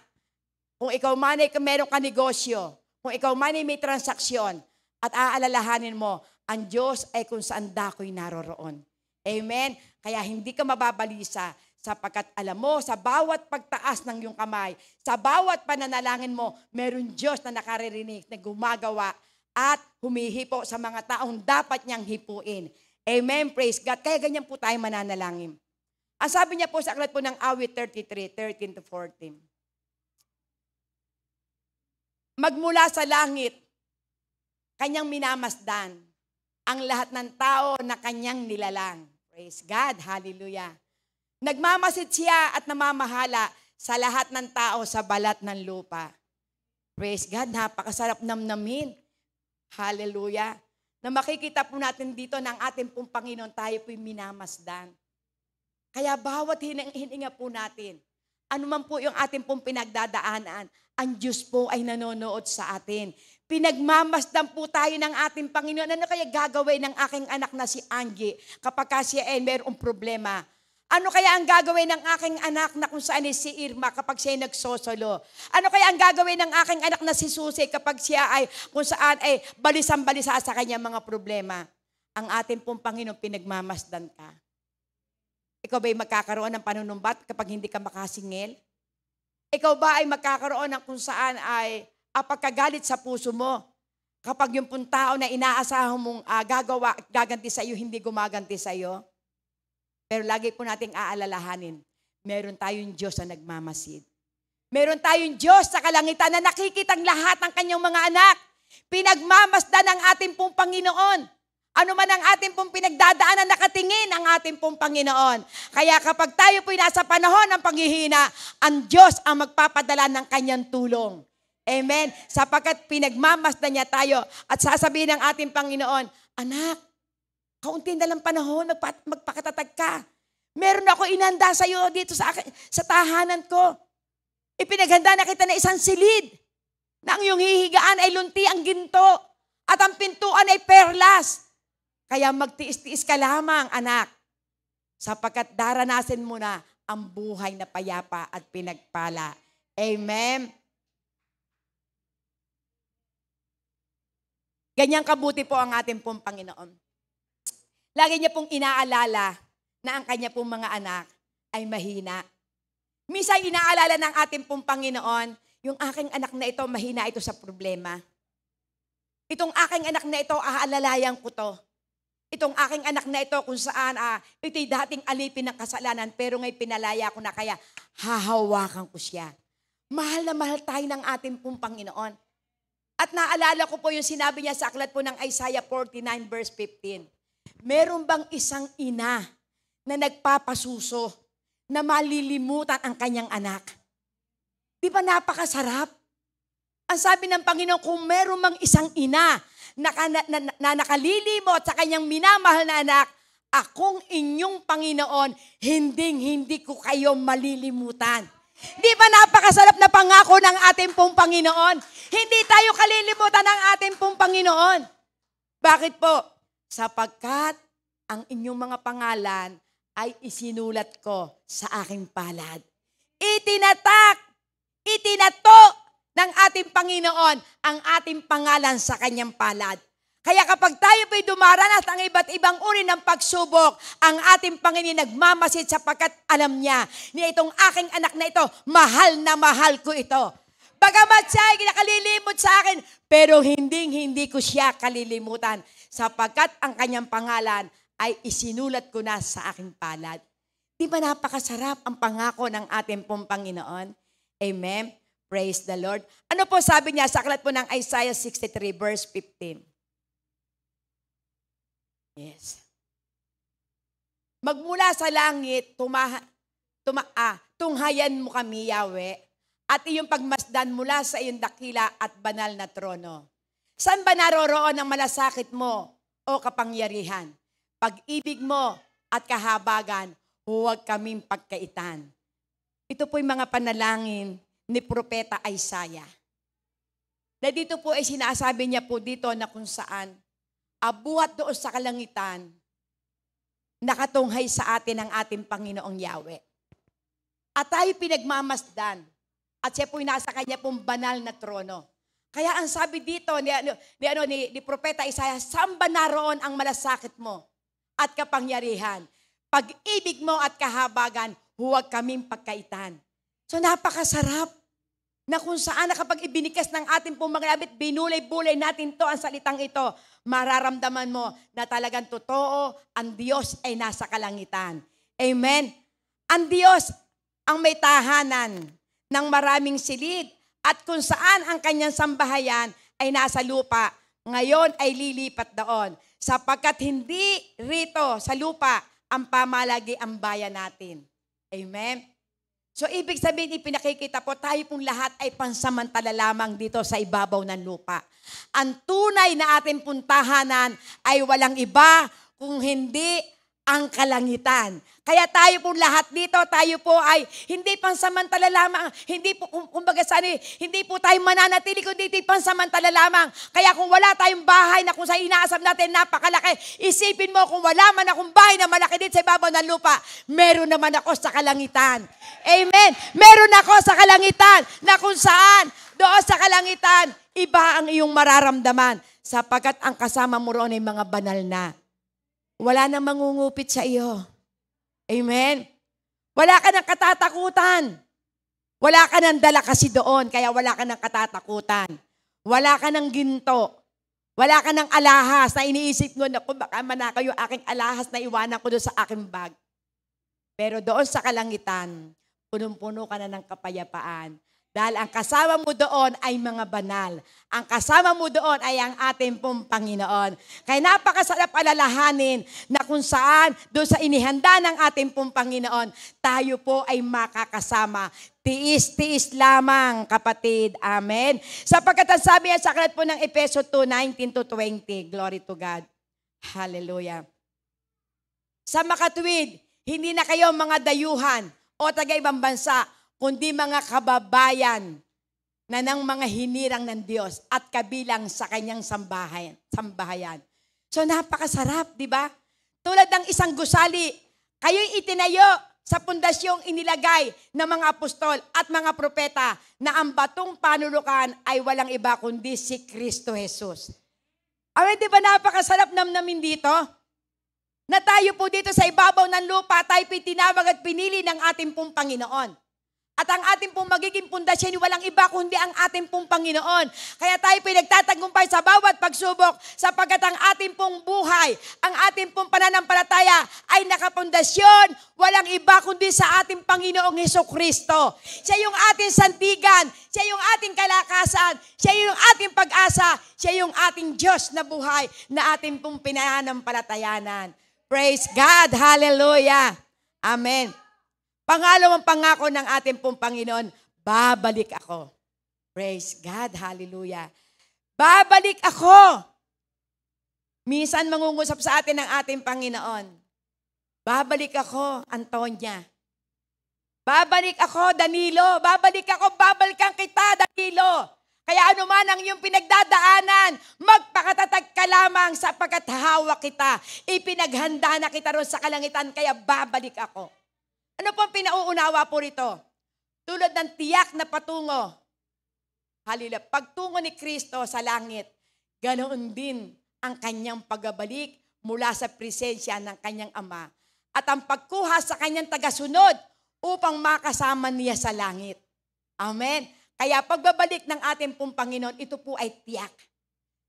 kung ikaw man ay meron ka negosyo, kung ikaw man ay may transaksyon, at aalalahanin mo, ang Diyos ay kung saan dako'y naroroon. Amen? Kaya hindi ka mababalisa sapagkat alam mo, sa bawat pagtaas ng iyong kamay, sa bawat pananalangin mo, meron Diyos na nakaririnig, na gumagawa at humihipo sa mga taong dapat niyang hipuin. Amen? Praise God. Kaya ganyan po tayo mananalangin. Ang sabi niya po sa aklat po ng Awit 33:13-14. Magmula sa langit, kanyang minamasdan ang lahat ng tao na kanyang nilalang. Praise God. Hallelujah. Nagmamasid siya at namamahala sa lahat ng tao sa balat ng lupa. Praise God. Napakasarap namnamin. Hallelujah. Na makikita po natin dito ng ating pong Panginoon, tayo po'y minamasdan. Kaya bawat hininga po natin, ano man po yung ating pong pinagdadaanan, ang Diyos po ay nanonood sa atin. Pinagmamasdan po tayo ng ating Panginoon. Ano kaya gagawin ng aking anak na si Angie kapag siya ay mayroong problema? Ano kaya ang gagawin ng aking anak na kung saan si Irma kapag siya ay nagsosolo? Ano kaya ang gagawin ng aking anak na si Susie kapag siya ay kung saan ay balisang-balisa sa kanyang mga problema? Ang ating pong Panginoon, pinagmamasdan ka. Ikaw ba ay magkakaroon ng panunumbat kapag hindi ka makasingil? Ikaw ba ay magkakaroon ng kung saan ay pagkagalit sa puso mo? Kapag yung pong tao na inaasahan mong gagawa at gaganti sa iyo, hindi gumaganti sa iyo? Pero lagi po nating aalalahanin, meron tayong Diyos na nagmamasid. Meron tayong Diyos sa kalangitan na nakikitang lahat ng kanyang mga anak. Pinagmamasdan ng ating pong Panginoon. Ano man ang ating pong pinagdadaanan, nakatingin ang ating pong Panginoon. Kaya kapag tayo po'y nasa panahon ng panghihina, ang Diyos ang magpapadala ng kanyang tulong. Amen? Sapagkat pinagmamasdan niya tayo at sasabihin ng ating Panginoon, anak, kaunti na lang panahon, magpakatatag ka. Meron ako inanda sa iyo dito sa tahanan ko. Ipinaghanda na kita na isang silid na ang iyong hihigaan ay lunti ang ginto at ang pintuan ay perlas. Kaya magtiis-tiis ka lamang, anak, sapagkat daranasin mo na ang buhay na payapa at pinagpala. Amen? Ganyang kabuti po ang ating pong Panginoon. Lagi niya pong inaalala na ang kanya pong mga anak ay mahina. Minsan inaalala ng ating pong Panginoon, yung aking anak na ito, mahina ito sa problema. Itong aking anak na ito, aalalayan ko to. Itong aking anak na ito kung saan ito'y dating alipin ng kasalanan pero ngayon pinalaya ko na kaya hahawakan ko siya. Mahal na mahal tayo ng ating pong Panginoon. At naalala ko po yung sinabi niya sa aklat po ng Isaiah 49 verse 15. Meron bang isang ina na nagpapasuso na malilimutan ang kanyang anak? Di ba napakasarap? Ang sabi ng Panginoon, kung meron mang isang ina na nakalilimot sa kanyang minamahal na anak, akong inyong Panginoon, hindi ko kayo malilimutan. Di ba napakasarap na pangako ng ating pong Panginoon? Hindi tayo kalilimutan ng ating pong Panginoon. Bakit po? Sapagkat ang inyong mga pangalan ay isinulat ko sa aking palad. Itinato ng ating Panginoon ang ating pangalan sa kanyang palad. Kaya kapag tayo po'y dumaranas ng iba't ibang uri ng pagsubok, ang ating Panginoon nagmamasid sapagkat alam niya na itong aking anak na ito, mahal na mahal ko ito. Bagamat siya ay nakalilimot sa akin, pero hindi ko siya kalilimutan sapagkat ang kanyang pangalan ay isinulat ko na sa aking palad. Di ba napakasarap ang pangako ng ating pong Panginoon? Amen? Praise the Lord. Ano po sabi niya sa aklat po ng Isaiah 63 verse 15? Yes. Magmula sa langit, tunghayan mo kami, Yahweh, at iyong pagmasdan mula sa iyong dakila at banal na trono. Saan ba naroroon ang malasakit mo o kapangyarihan? Pag-ibig mo at kahabagan, huwag kaming pagkaitan. Ito po'y mga panalangin ni Propeta Isaiah. Na dito po ay sinasabi niya po dito na kung saan, buhat doon sa kalangitan, nakatunghay sa atin ang ating Panginoong Yahweh. At tayo pinagmamasdan. At siya po'y nasa kanya pong banal na trono. Kaya ang sabi dito ni Propeta Isaiah, saan ba naroon ang malasakit mo at kapangyarihan? Pag-ibig mo at kahabagan, huwag kaming pagkaitan. So napakasarap na kung saan na kapag ibinikas ng ating pong mga labit, binulay-bulay natin to ang salitang ito, mararamdaman mo na talagang totoo, ang Diyos ay nasa kalangitan. Amen? Ang Diyos ang may tahanan ng maraming silid at kung saan ang kanyang sambahayan ay nasa lupa, ngayon ay lilipat doon. Sapagkat hindi rito sa lupa ang pamalagi ang bayan natin. Amen? So ibig sabihin, ipinakikita po, tayo pong lahat ay pansamantala lamang dito sa ibabaw ng lupa. Ang tunay na ating puntahanan ay walang iba kung hindi ang kalangitan. Kaya tayo po lahat dito, tayo po ay hindi pansamantala lamang, hindi po, kumbaga saan, hindi po tayo mananatili, kundi pansamantala lamang. Kaya kung wala tayong bahay na kung sa inaasam natin napakalaki, isipin mo kung wala man akong bahay na malaki dito sa ibabaw ng lupa, meron naman ako sa kalangitan. Amen. Meron ako sa kalangitan na kung saan, doon sa kalangitan, iba ang iyong mararamdaman sapagkat ang kasama mo roon ay mga banal na. Wala nang mangungupit sa iyo. Amen? Wala ka ng katatakutan. Wala ka ng dala kasi doon, kaya wala ka ng katatakutan. Wala ka ng ginto. Wala ka ng alahas na iniisip mo na kung baka manakaw yung aking alahas na iwanan ko doon sa aking bag. Pero doon sa kalangitan, punong-puno ka na ng kapayapaan. Dahil ang kasama mo doon ay mga banal. Ang kasama mo doon ay ang ating pong Panginoon. Kaya napakasarap alalahanin na kung saan doon sa inihanda ng ating pong Panginoon, tayo po ay makakasama. Tiis-tiis lamang, kapatid. Amen. Sapagkat ang sabi sa aklat po ng Efeso 2:19-20. Glory to God. Hallelujah. Sa makatuwid, hindi na kayo mga dayuhan o taga-ibang bansa, kundi mga kababayan na ng mga hinirang ng Diyos at kabilang sa kanyang sambahayan. So napakasarap, di ba? Tulad ng isang gusali, kayo'y itinayo sa pundasyong inilagay ng mga apostol at mga propeta na ang batong panulukan ay walang iba kundi si Kristo Jesus. Amen, di ba napakasarap namnamin dito? Na tayo po dito sa ibabaw ng lupa, tayo tinawag at pinili ng ating pong Panginoon. At ang ating pong magiging pundasyon, walang iba kundi ang ating pong Panginoon. Kaya tayo pinagtatagumpay sa bawat pagsubok sapagkat ang ating pong buhay, ang ating pong pananampalataya ay nakapundasyon, walang iba kundi sa ating Panginoong Hesukristo. Siya yung ating sandigan, siya yung ating kalakasan, siya yung ating pag-asa, siya yung ating Diyos na buhay na ating pong pinanampalatayanan. Praise God! Hallelujah! Amen! Pangalawang pangako ng ating pong Panginoon, babalik ako. Praise God, hallelujah. Babalik ako. Minsan mangungusap sa atin ng ating Panginoon. Babalik ako, Antonia. Babalik ako, Danilo. Babalikan kita, Danilo. Kaya anuman ang iyong pinagdadaanan, magpakatatag ka lamang sapagkat hawak kita. Ipinaghanda na kita ron sa kalangitan, kaya babalik ako. Ano po ang pinauunawa po rito? Tulad ng tiyak na patungo. Halila, pagtungo ni Kristo sa langit, ganoon din ang kanyang pagbabalik mula sa presensya ng kanyang Ama. At ang pagkuha sa kanyang tagasunod upang makasama niya sa langit. Amen. Kaya pagbabalik ng ating pong Panginoon, ito po ay tiyak.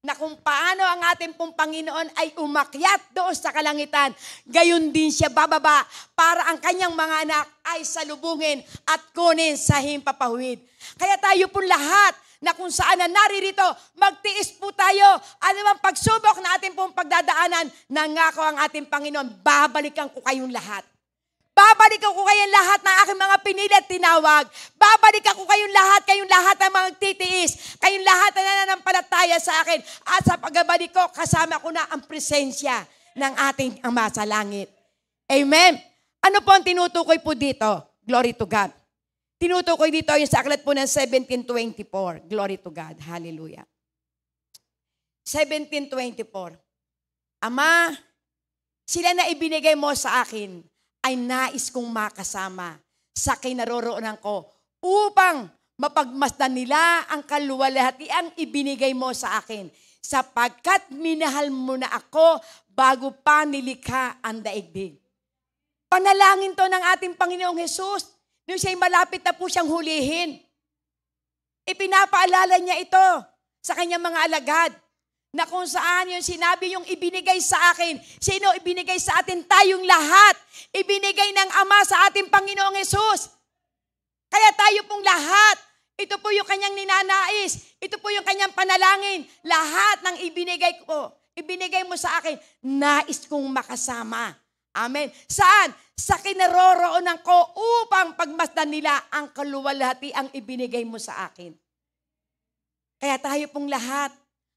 Na kung paano ang ating pong Panginoon ay umakyat doon sa kalangitan, gayon din siya bababa para ang kanyang mga anak ay salubungin at kunin sa himpapahuwid. Kaya tayo po lahat na kung saan na naririto, magtiis po tayo. Ano mang pagsubok na ating pong pagdadaanan, nangako ang ating Panginoon, babalikan ko kayong lahat. Babalikan ko kayong lahat ng aking mga pinili at tinawag. Babalikan ko kayong lahat ng mga titiis, kayong lahat na nananampalataya sa akin. At sa pagbabalik ko, kasama ko na ang presensya ng ating Ama sa langit. Amen. Ano po ang tinutukoy po dito? Glory to God. Tinutukoy dito yung sa aklat po ng 17:24. Glory to God. Hallelujah. 17:24. Ama, Sila na ibinigay mo sa akin ay nais kong makasama sa kinaroroonan ko upang mapagmasdan nila ang kaluwalhatiang ibinigay mo sa akin sapagkat minahal mo na ako bago pa nilikha ang daigdig. Panalangin to ng ating Panginoong Hesus nung siya'y malapit na po siyang hulihin. Ipinapaalala niya ito sa kanyang mga alagad na kung saan yung sinabi yung ibinigay sa akin. Sino ibinigay sa atin? Tayong lahat. Ibinigay ng Ama sa ating Panginoong Hesus. Kaya tayo pong lahat, ito po yung kanyang ninanais. Ito po yung kanyang panalangin. Lahat ng ibinigay mo sa akin, nais kong makasama. Amen. Saan? Sa kinaroroonan ko upang pagmasdan nila ang kaluwalhati ang ibinigay mo sa akin. Kaya tayo pong lahat,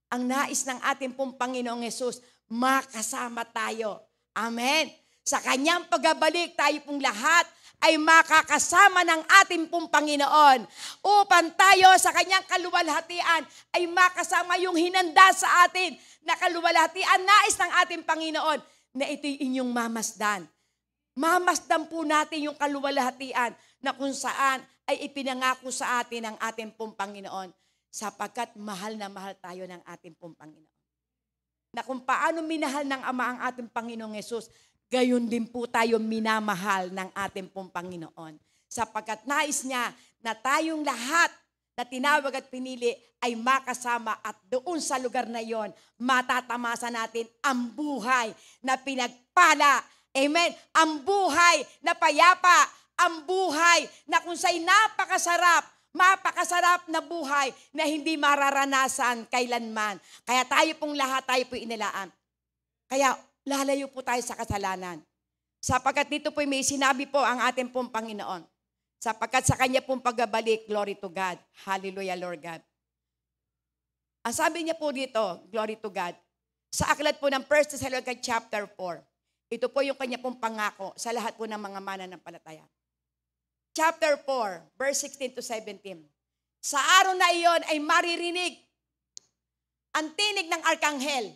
ang nais ng ating pong Panginoong Hesus, makasama tayo. Amen. Sa kanyang pagbabalik, tayo pong lahat ay makakasama ng ating pong Panginoon. Upang tayo sa kanyang kaluwalhatian ay makasama yung hinanda sa atin na kaluwalhatian, nais ng ating Panginoon na ito'y inyong mamasdan. Mamasdan po natin yung kaluwalhatian na kung saan ay ipinangako sa atin ng ating pong Panginoon. Sapagkat mahal na mahal tayo ng ating pong Panginoon. Na kung paano minahal ng Ama ang ating Panginoong Hesus, gayon din po tayo minamahal ng ating pong Panginoon. Sapagkat nais niya na tayong lahat na tinawag at pinili ay makasama at doon sa lugar na yon, matatamasa natin ang buhay na pinagpala. Amen. Ang buhay na payapa, ang buhay na kung sa'y mapakasarap na buhay na hindi mararanasan kailanman. Kaya tayo pong lahat, tayo po inilaan. Kaya lalayo po tayo sa kasalanan. Sapagkat dito po may sinabi po ang ating pong Panginoon. Sapagkat sa kanya pong pagbabalik, glory to God. Hallelujah, Lord God. Ang sabi niya po dito, glory to God, sa aklat po ng 1 Thessalonians chapter 4, ito po yung kanya pong pangako sa lahat po ng mga mananampalataya. Chapter 4, verse 16 to 17. Sa araw na iyon ay maririnig ang tinig ng arkanghel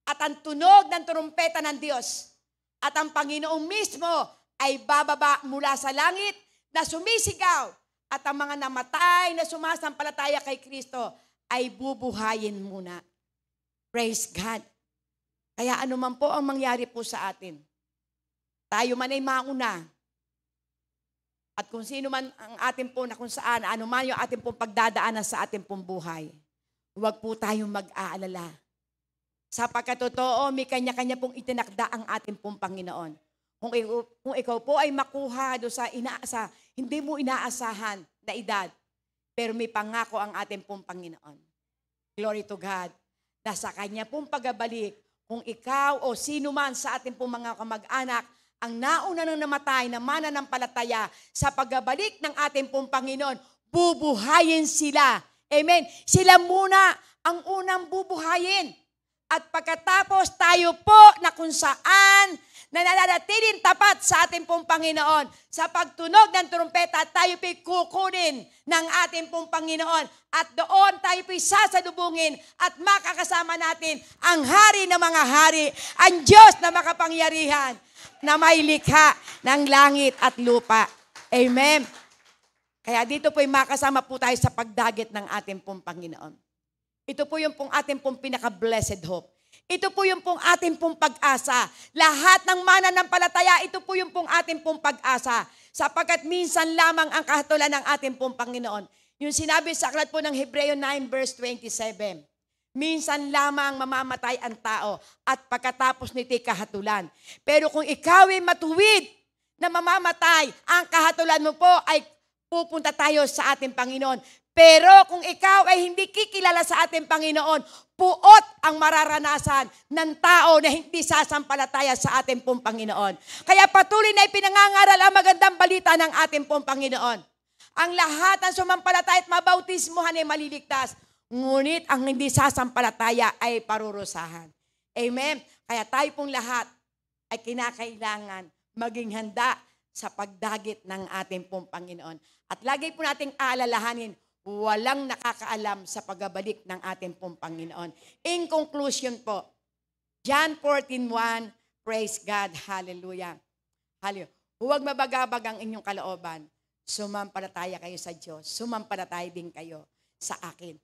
at ang tunog ng trumpeta ng Diyos. At ang Panginoon mismo ay bababa mula sa langit na sumisigaw at ang mga namatay na sumasampalataya kay Kristo ay bubuhayin muna. Praise God. Kaya anuman po ang mangyari po sa atin, tayo man ay mauna. At kung sino man ang ating po na kung saan, ano man yung ating pong pagdadaanan sa ating pong buhay, huwag po tayong mag-aalala. Sapagkat totoo, may kanya-kanya pong itinakda ang ating pong Panginoon. Kung ikaw po ay makuha do sa hindi mo inaasahan na edad, pero may pangako ang ating pong Panginoon. Glory to God. Na sa kanya pong pagbabalik, kung ikaw o sino man sa ating pong mga kamag-anak, ang nauna nang namatay na mananampalataya sa pagbabalik ng ating pong Panginoon, bubuhayin sila. Amen. Sila muna ang unang bubuhayin. At pagkatapos tayo po na kung saan na nananatiling tapat sa ating pong Panginoon, sa pagtunog ng trumpeta, tayo po'y kukunin ng ating pong Panginoon. At doon tayo po'y sasalubungin at makakasama natin ang hari ng mga hari, ang Diyos na makapangyarihan, na may likha ng langit at lupa. Amen. Kaya dito po'y makasama po tayo sa pagdagit ng ating pong Panginoon. Ito po yung pong ating pong pinaka-blessed hope. Ito po yung pong ating pong pag-asa. Lahat ng mananampalataya, ito po yung pong ating pong pag-asa. Sapagkat minsan lamang ang kahatulan ng ating pong Panginoon. Yung sinabi sa aklat po ng Hebreo 9 verse 27. Minsan lamang mamamatay ang tao at pagkatapos nito'y kahatulan. Pero kung ikaw ay matuwid na mamamatay, ang kahatulan mo po ay pupunta tayo sa ating Panginoon. Pero kung ikaw ay hindi kikilala sa ating Panginoon, puot ang mararanasan ng tao na hindi sasampalataya sa ating pong Panginoon. Kaya patuloy na ipinangangaral ang magandang balita ng ating pong Panginoon. Ang lahat ng sumampalataya at mabautismuhan ay maliligtas. Ngunit ang hindi sasampalataya ay parurusahan. Amen? Kaya tayo pong lahat ay kinakailangan maging handa sa pagdagit ng ating pong Panginoon. At lagi po nating aalalahanin, walang nakakaalam sa pagbabalik ng ating pong Panginoon. In conclusion po, John 14:1, Praise God. Hallelujah. Hallelujah. Huwag mabagabag ang inyong kalooban. Sumampalataya kayo sa Diyos. Sumampalataya din kayo sa akin.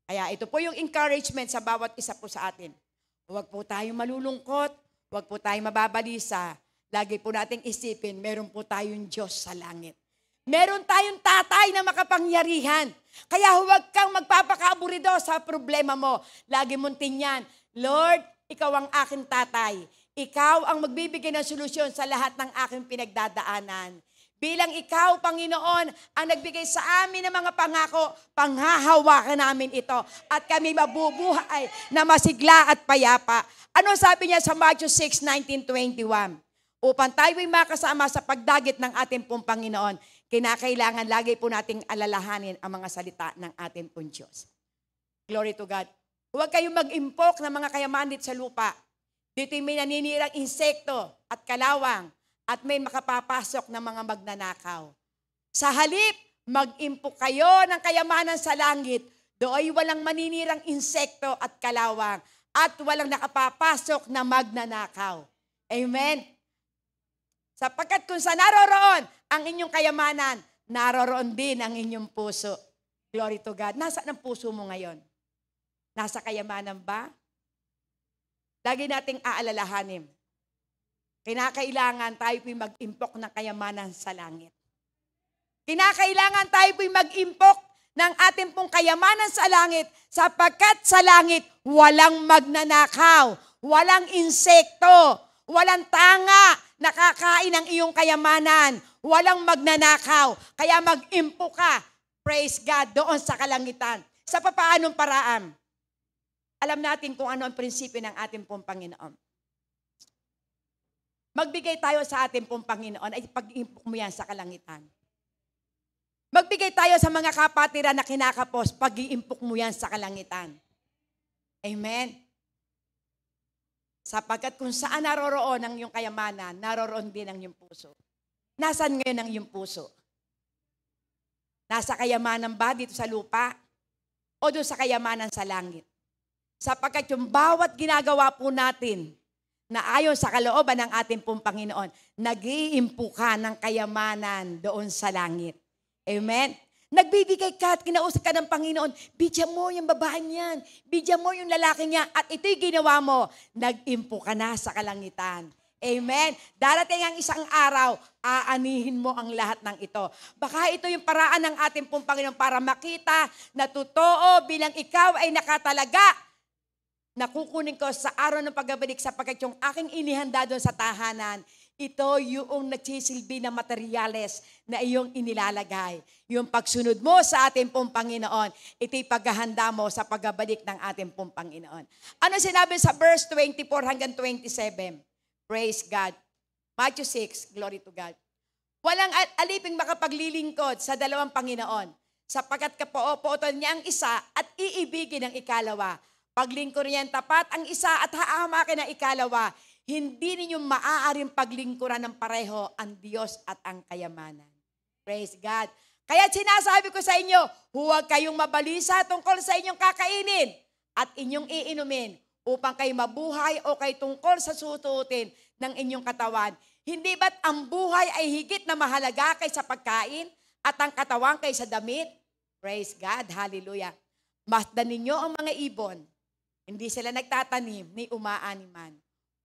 Kaya ito po yung encouragement sa bawat isa po sa atin. Huwag po tayong malulungkot. Huwag po tayong mababalisa. Lagi po nating isipin, meron po tayong Diyos sa langit. Meron tayong tatay na makapangyarihan. Kaya huwag kang magpapakaaburido sa problema mo. Lagi mong tingnan, Lord, ikaw ang aking tatay. Ikaw ang magbibigay ng solusyon sa lahat ng aking pinagdadaanan. Bilang ikaw, Panginoon, ang nagbigay sa amin ng mga pangako, panghahawakan namin ito at kami mabubuhay na masigla at payapa. Ano sabi niya sa Matthew 6:19-21? Upang tayo ay makasama sa pagdagit ng ating pong Panginoon, kinakailangan lagi po nating alalahanin ang mga salita ng ating pong Diyos. Glory to God. Huwag kayong mag-impok ng mga kayamanan dito sa lupa. Dito'y may naninirang insekto at kalawang at may makapapasok na mga magnanakaw. Sa halip, mag-impok kayo ng kayamanan sa langit. Do'y walang maninirang insekto at kalawang at walang nakapapasok na magnanakaw. Amen? Sapagkat kung sa naroroon ang inyong kayamanan, naroroon din ang inyong puso. Glory to God. Nasaan ang puso mo ngayon? Nasa kayamanan ba? Lagi nating aalalahanin. Kinakailangan tayo po'y mag-impok ng kayamanan sa langit. Kinakailangan tayo po'y mag-impok ng ating pong kayamanan sa langit sapagkat sa langit walang magnanakaw, walang insekto, walang tanga nakakain ng iyong kayamanan, walang magnanakaw. Kaya mag-impok ka, praise God, doon sa kalangitan. Sa papaanong paraan? Alam natin kung ano ang prinsipyo ng ating pong Panginoon. Magbigay tayo sa ating pong Panginoon ay pag-impok mo yan sa kalangitan. Magbigay tayo sa mga kapatiran na kinakapos, pag-iimpok mo yan sa kalangitan. Amen? Sapagkat kung saan naroroon ang iyong kayamanan, naroroon din ang iyong puso. Nasaan ngayon ang iyong puso? Nasa kayamanan ba dito sa lupa? O doon sa kayamanan sa langit? Sapagkat yung bawat ginagawa po natin na ayon sa kalooban ng ating pong Panginoon, nag-iimpuka ng kayamanan doon sa langit. Amen? Nagbibigay ka at kinausap ka ng Panginoon, bigyan mo yung babae niyan, bigyan mo yung lalaki niya, at ito'y ginawa mo, nag-impuka na sa kalangitan. Amen? Darating ang isang araw, aanihin mo ang lahat ng ito. Baka ito yung paraan ng ating pong Panginoon para makita na totoo bilang ikaw ay nakatalaga. Nakukunin ko sa araw ng pagbabalik sapagkat yung aking inihanda doon sa tahanan, ito yung nagsisilbi na materyales na iyong inilalagay. Yung pagsunod mo sa ating pong Panginoon, ito'y paghahanda mo sa pagbabalik ng ating pong Panginoon. Ano sinabi sa verse 24 hanggang 27? Praise God. Matthew 6, glory to God. Walang aliping makapaglilingkod sa dalawang Panginoon, sapagkat kapoopoton niya ang isa at iibigin ang ikalawa. Paglingkod niya tapat ang isa at haamakin ang ikalawa. Hindi ninyo maaaring paglingkuran ng pareho ang Diyos at ang kayamanan. Praise God. Kaya sinasabi ko sa inyo, huwag kayong mabalisa tungkol sa inyong kakainin at inyong iinumin upang kayo mabuhay o kay tungkol sa susuotin ng inyong katawan. Hindi ba't ang buhay ay higit na mahalaga kaysa pagkain at ang katawan kaysa damit? Praise God. Hallelujah. Masdan ninyo ang mga ibon. Hindi sila nagtatanim ni umaaniman.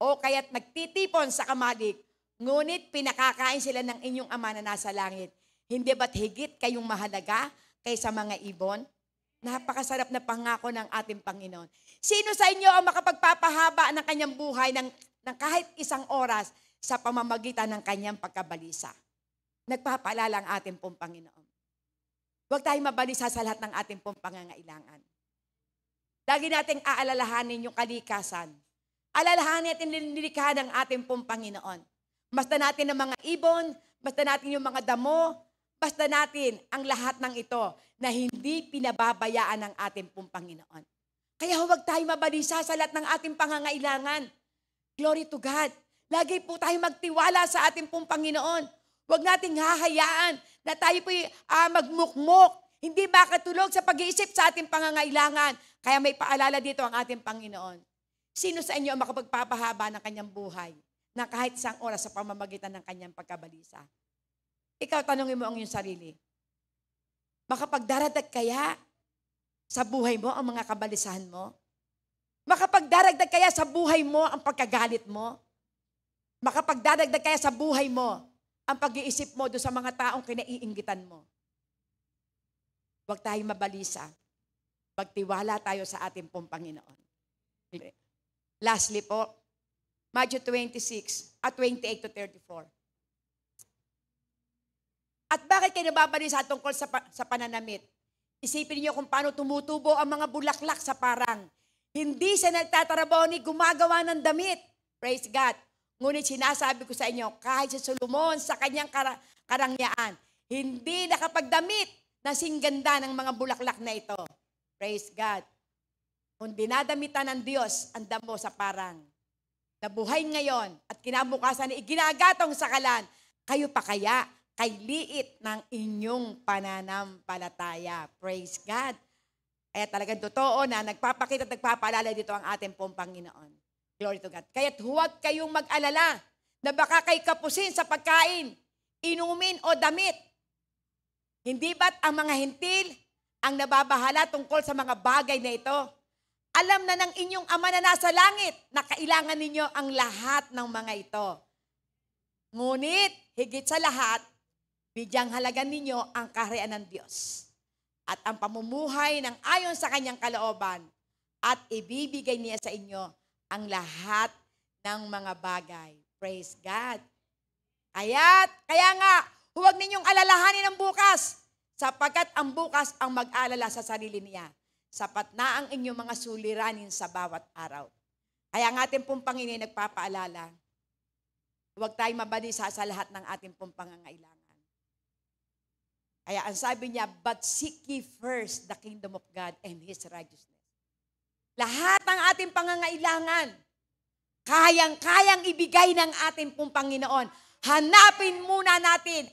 O kaya't nagtitipon sa kamalig, ngunit pinakakain sila ng inyong Ama na nasa langit. Hindi ba't higit kayong mahalaga kaysa mga ibon? Napakasarap na pangako ng ating Panginoon. Sino sa inyo ang makapagpapahaba ng kanyang buhay ng kahit isang oras sa pamamagitan ng kanyang pagkabalisa? Nagpapaalala ang ating pong Panginoon. Huwag tayong mabalisa sa lahat ng ating pong pangangailangan. Lagi nating aalalahanin yung kalikasan. Alalahanin natin nilikha ng ating pong Panginoon. Basta natin ang mga ibon, basta natin yung mga damo, basta natin ang lahat ng ito na hindi pinababayaan ng ating pong Panginoon. Kaya huwag tayo mabalisa sa lahat ng ating pangangailangan. Glory to God. Lagi po tayo magtiwala sa ating pong Panginoon. Huwag nating hahayaan na tayo po'y magmukmok. Hindi makatulog sa pag-iisip sa ating pangangailangan. Kaya may paalala dito ang ating Panginoon. Sino sa inyo ang makapagpapahaba ng kanyang buhay na kahit isang oras sa pamamagitan ng kanyang pagkabalisa. Ikaw, tanungin mo ang iyong sarili. Makapagdaragdag kaya sa buhay mo ang mga kabalisahan mo? Makapagdaragdag kaya sa buhay mo ang pagkagalit mo? Makapagdaragdag kaya sa buhay mo ang pag-iisip mo doon sa mga taong kinaiinggitan mo? Huwag tayong mabalisa. Magtiwala tayo sa ating pong Panginoon. Lastly po, Matthew 26 at 28 to 34. At bakit kayo nababalisa tungkol sa pananamit? Isipin niyo kung paano tumutubo ang mga bulaklak sa parang. Hindi siya nagtatrabaho ni gumagawa ng damit. Praise God. Ngunit sinasabi ko sa inyo, kahit si Solomon sa kanyang karangyaan, hindi nakapagdamit na singganda ng mga bulaklak na ito. Praise God. Kung dinadamitan ng Diyos ang damo sa parang, nabuhay ngayon at kinabukasan iginagatong sa kalan, kayo pa kaya kay liit ng inyong pananampalataya. Praise God. Kaya talagang totoo na nagpapakita at nagpapaalala dito ang ating pong Panginoon. Glory to God. Kaya't huwag kayong mag-alala na baka kayo kapusin sa pagkain, inumin o damit. Hindi ba't ang mga hintil ang nababahala tungkol sa mga bagay na ito? Alam na ng inyong Ama na nasa langit na kailangan ninyo ang lahat ng mga ito. Ngunit, higit sa lahat, bidyang halagan ninyo ang kaharian ng Diyos at ang pamumuhay ng ayon sa kanyang kalooban at ibibigay niya sa inyo ang lahat ng mga bagay. Praise God. Kaya nga, huwag ninyong alalahanin ang bukas sapagkat ang bukas ang mag-alala sa sarili niya. Sapat na ang inyong mga suliranin sa bawat araw. Kaya ang ating pong Panginoon nagpapaalala, huwag tayong mabalisa sa lahat ng ating pong pangangailangan. Kaya ang sabi niya, but seek ye first the kingdom of God and His righteousness. Lahat ng ating pangangailangan, kayang-kayang ibigay ng ating pong Panginoon. Hanapin muna natin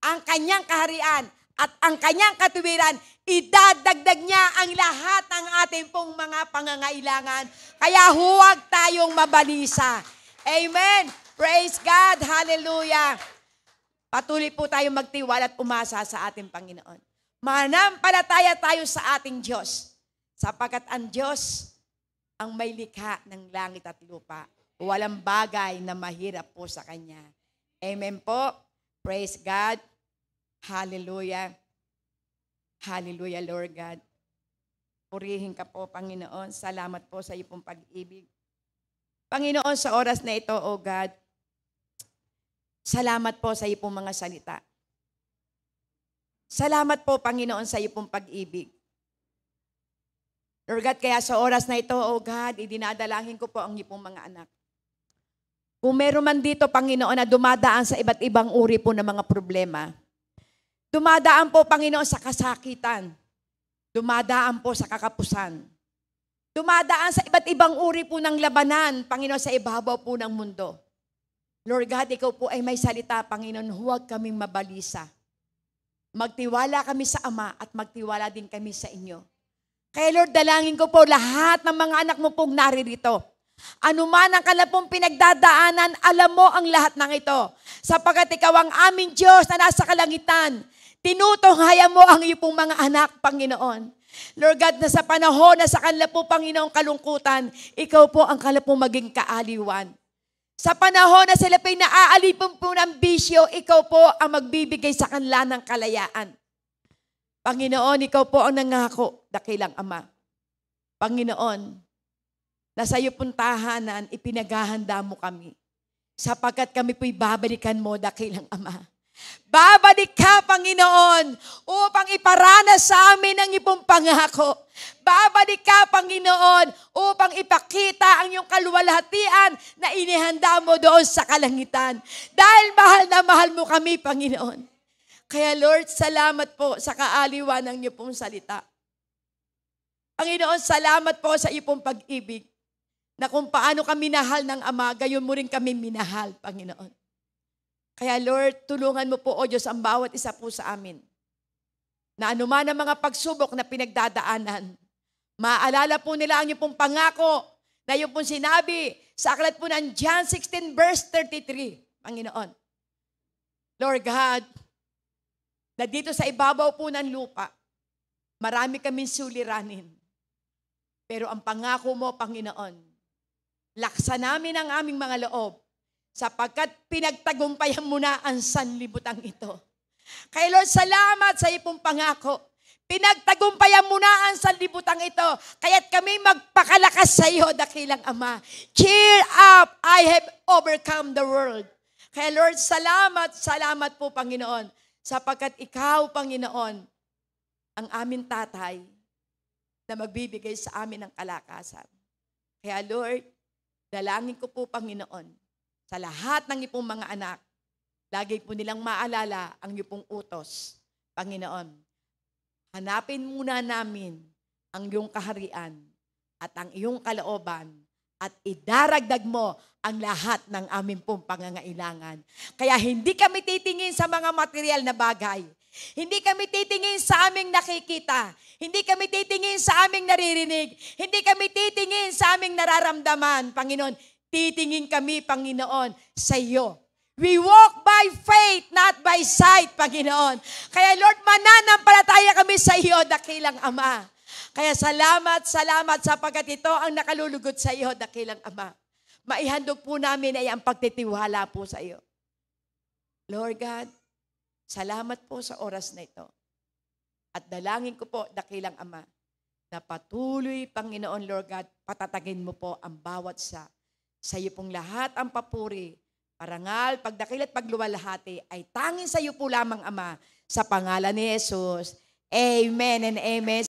ang kanyang kaharian at ang kanyang katuwiran. Idadagdag niya ang lahat ng ating pong mga pangangailangan. Kaya huwag tayong mabalisa. Amen. Praise God. Hallelujah. Patuloy po tayong magtiwala at umasa sa ating Panginoon. Manampalataya tayo sa ating Diyos, sapagkat ang Diyos ang may likha ng langit at lupa. Walang bagay na mahirap po sa Kanya. Amen po. Praise God. Hallelujah. Hallelujah, Lord God. Purihin ka po, Panginoon. Salamat po sa iyo pong pag-ibig. Panginoon, sa oras na ito, O God, salamat po sa iyo pong mga salita. Salamat po, Panginoon, sa iyo pong pag-ibig. Lord God, kaya sa oras na ito, O God, idinadalangin ko po ang iyo pong mga anak. Kung meron man dito, Panginoon, na dumadaan sa iba't ibang uri po ng mga problema, dumadaan po, Panginoon, sa kasakitan, dumadaan po sa kakapusan, dumadaan sa iba't ibang uri po ng labanan, Panginoon, sa ibabaw po ng mundo. Lord God, ikaw po ay may salita, Panginoon, huwag kaming mabalisa. Magtiwala kami sa Ama at magtiwala din kami sa inyo. Kaya Lord, dalangin ko po lahat ng mga anak mo pong naririto. Ano man ang kanilang pong pinagdadaanan, alam mo ang lahat ng ito. Sapagkat ikaw ang aming Diyos na nasa kalangitan. Tinutunghayan mo ang iyong pong mga anak, Panginoon. Lord God, na sa panahon na sa kanila po, Panginoon, kalungkutan, ikaw po ang kanila pong maging kaaliwan. Sa panahon na sila po'y naaalipin po ng bisyo, ikaw po ang magbibigay sa kanila ng kalayaan. Panginoon, ikaw po ang nangako, dakilang Ama. Panginoon, na sa iyo pong tahanan, ipinaghahanda mo kami. Sapagkat kami po'y babalikan mo, dakilang Ama. Babalik ka, Panginoon, upang iparanas sa amin ang iyong pangako. Babalik ka, Panginoon, upang ipakita ang iyong kaluwalhatian na inihanda mo doon sa kalangitan. Dahil mahal na mahal mo kami, Panginoon. Kaya Lord, salamat po sa kaaliwan ng iyong pong salita. Panginoon, salamat po sa iyong pong pag-ibig na kung paano kami minahal ng Ama, gayon mo rin kami minahal, Panginoon. Kaya Lord, tulungan mo po, O Diyos, ang bawat isa po sa amin. Na anuman ang mga pagsubok na pinagdadaanan, maalala po nila ang iyong pong pangako na yung pong sinabi sa aklat po ng John 16 verse 33, Panginoon. Lord God, na dito sa ibabaw po ng lupa, marami kaming suliranin. Pero ang pangako mo, Panginoon, laksa namin ang aming mga loob sapagkat pinagtagumpayan mo na ang sanlibutan ito. Kaya Lord, salamat sa iyong pangako. Pinagtagumpayan mo na ang sanlibutan ito. Kaya't kami magpakalakas sa iyo, dakilang Ama. Cheer up, I have overcome the world. Kaya Lord, salamat po Panginoon, sapagkat ikaw, Panginoon, ang aming tatay na magbibigay sa amin ng kalakasan. Kaya Lord, dalangin ko po Panginoon, sa lahat ng ipong mga anak, lagi po nilang maalala ang iyong utos, Panginoon. Hanapin muna namin ang iyong kaharian at ang iyong kalooban at idaragdag mo ang lahat ng aming pong pangangailangan. Kaya hindi kami titingin sa mga material na bagay. Hindi kami titingin sa aming nakikita. Hindi kami titingin sa aming naririnig. Hindi kami titingin sa aming nararamdaman, Panginoon. Titingin kami, Panginoon, sa iyo. We walk by faith, not by sight, Panginoon. Kaya Lord, mananampalataya kami sa iyo, dakilang Ama. Kaya salamat sapagkat ito ang nakalulugod sa iyo, dakilang Ama. Maihandog po namin ay ang pagtitiwala po sa iyo. Lord God, salamat po sa oras na ito. At dalangin ko po, dakilang Ama, na patuloy, Panginoon, Lord God, patatagin mo po ang bawat sa iyo pong lahat ang papuri, parangal, pagdakil at pagluwalhati ay tanging sa iyo po lamang, Ama, sa pangalan ni Jesus. Amen and amen.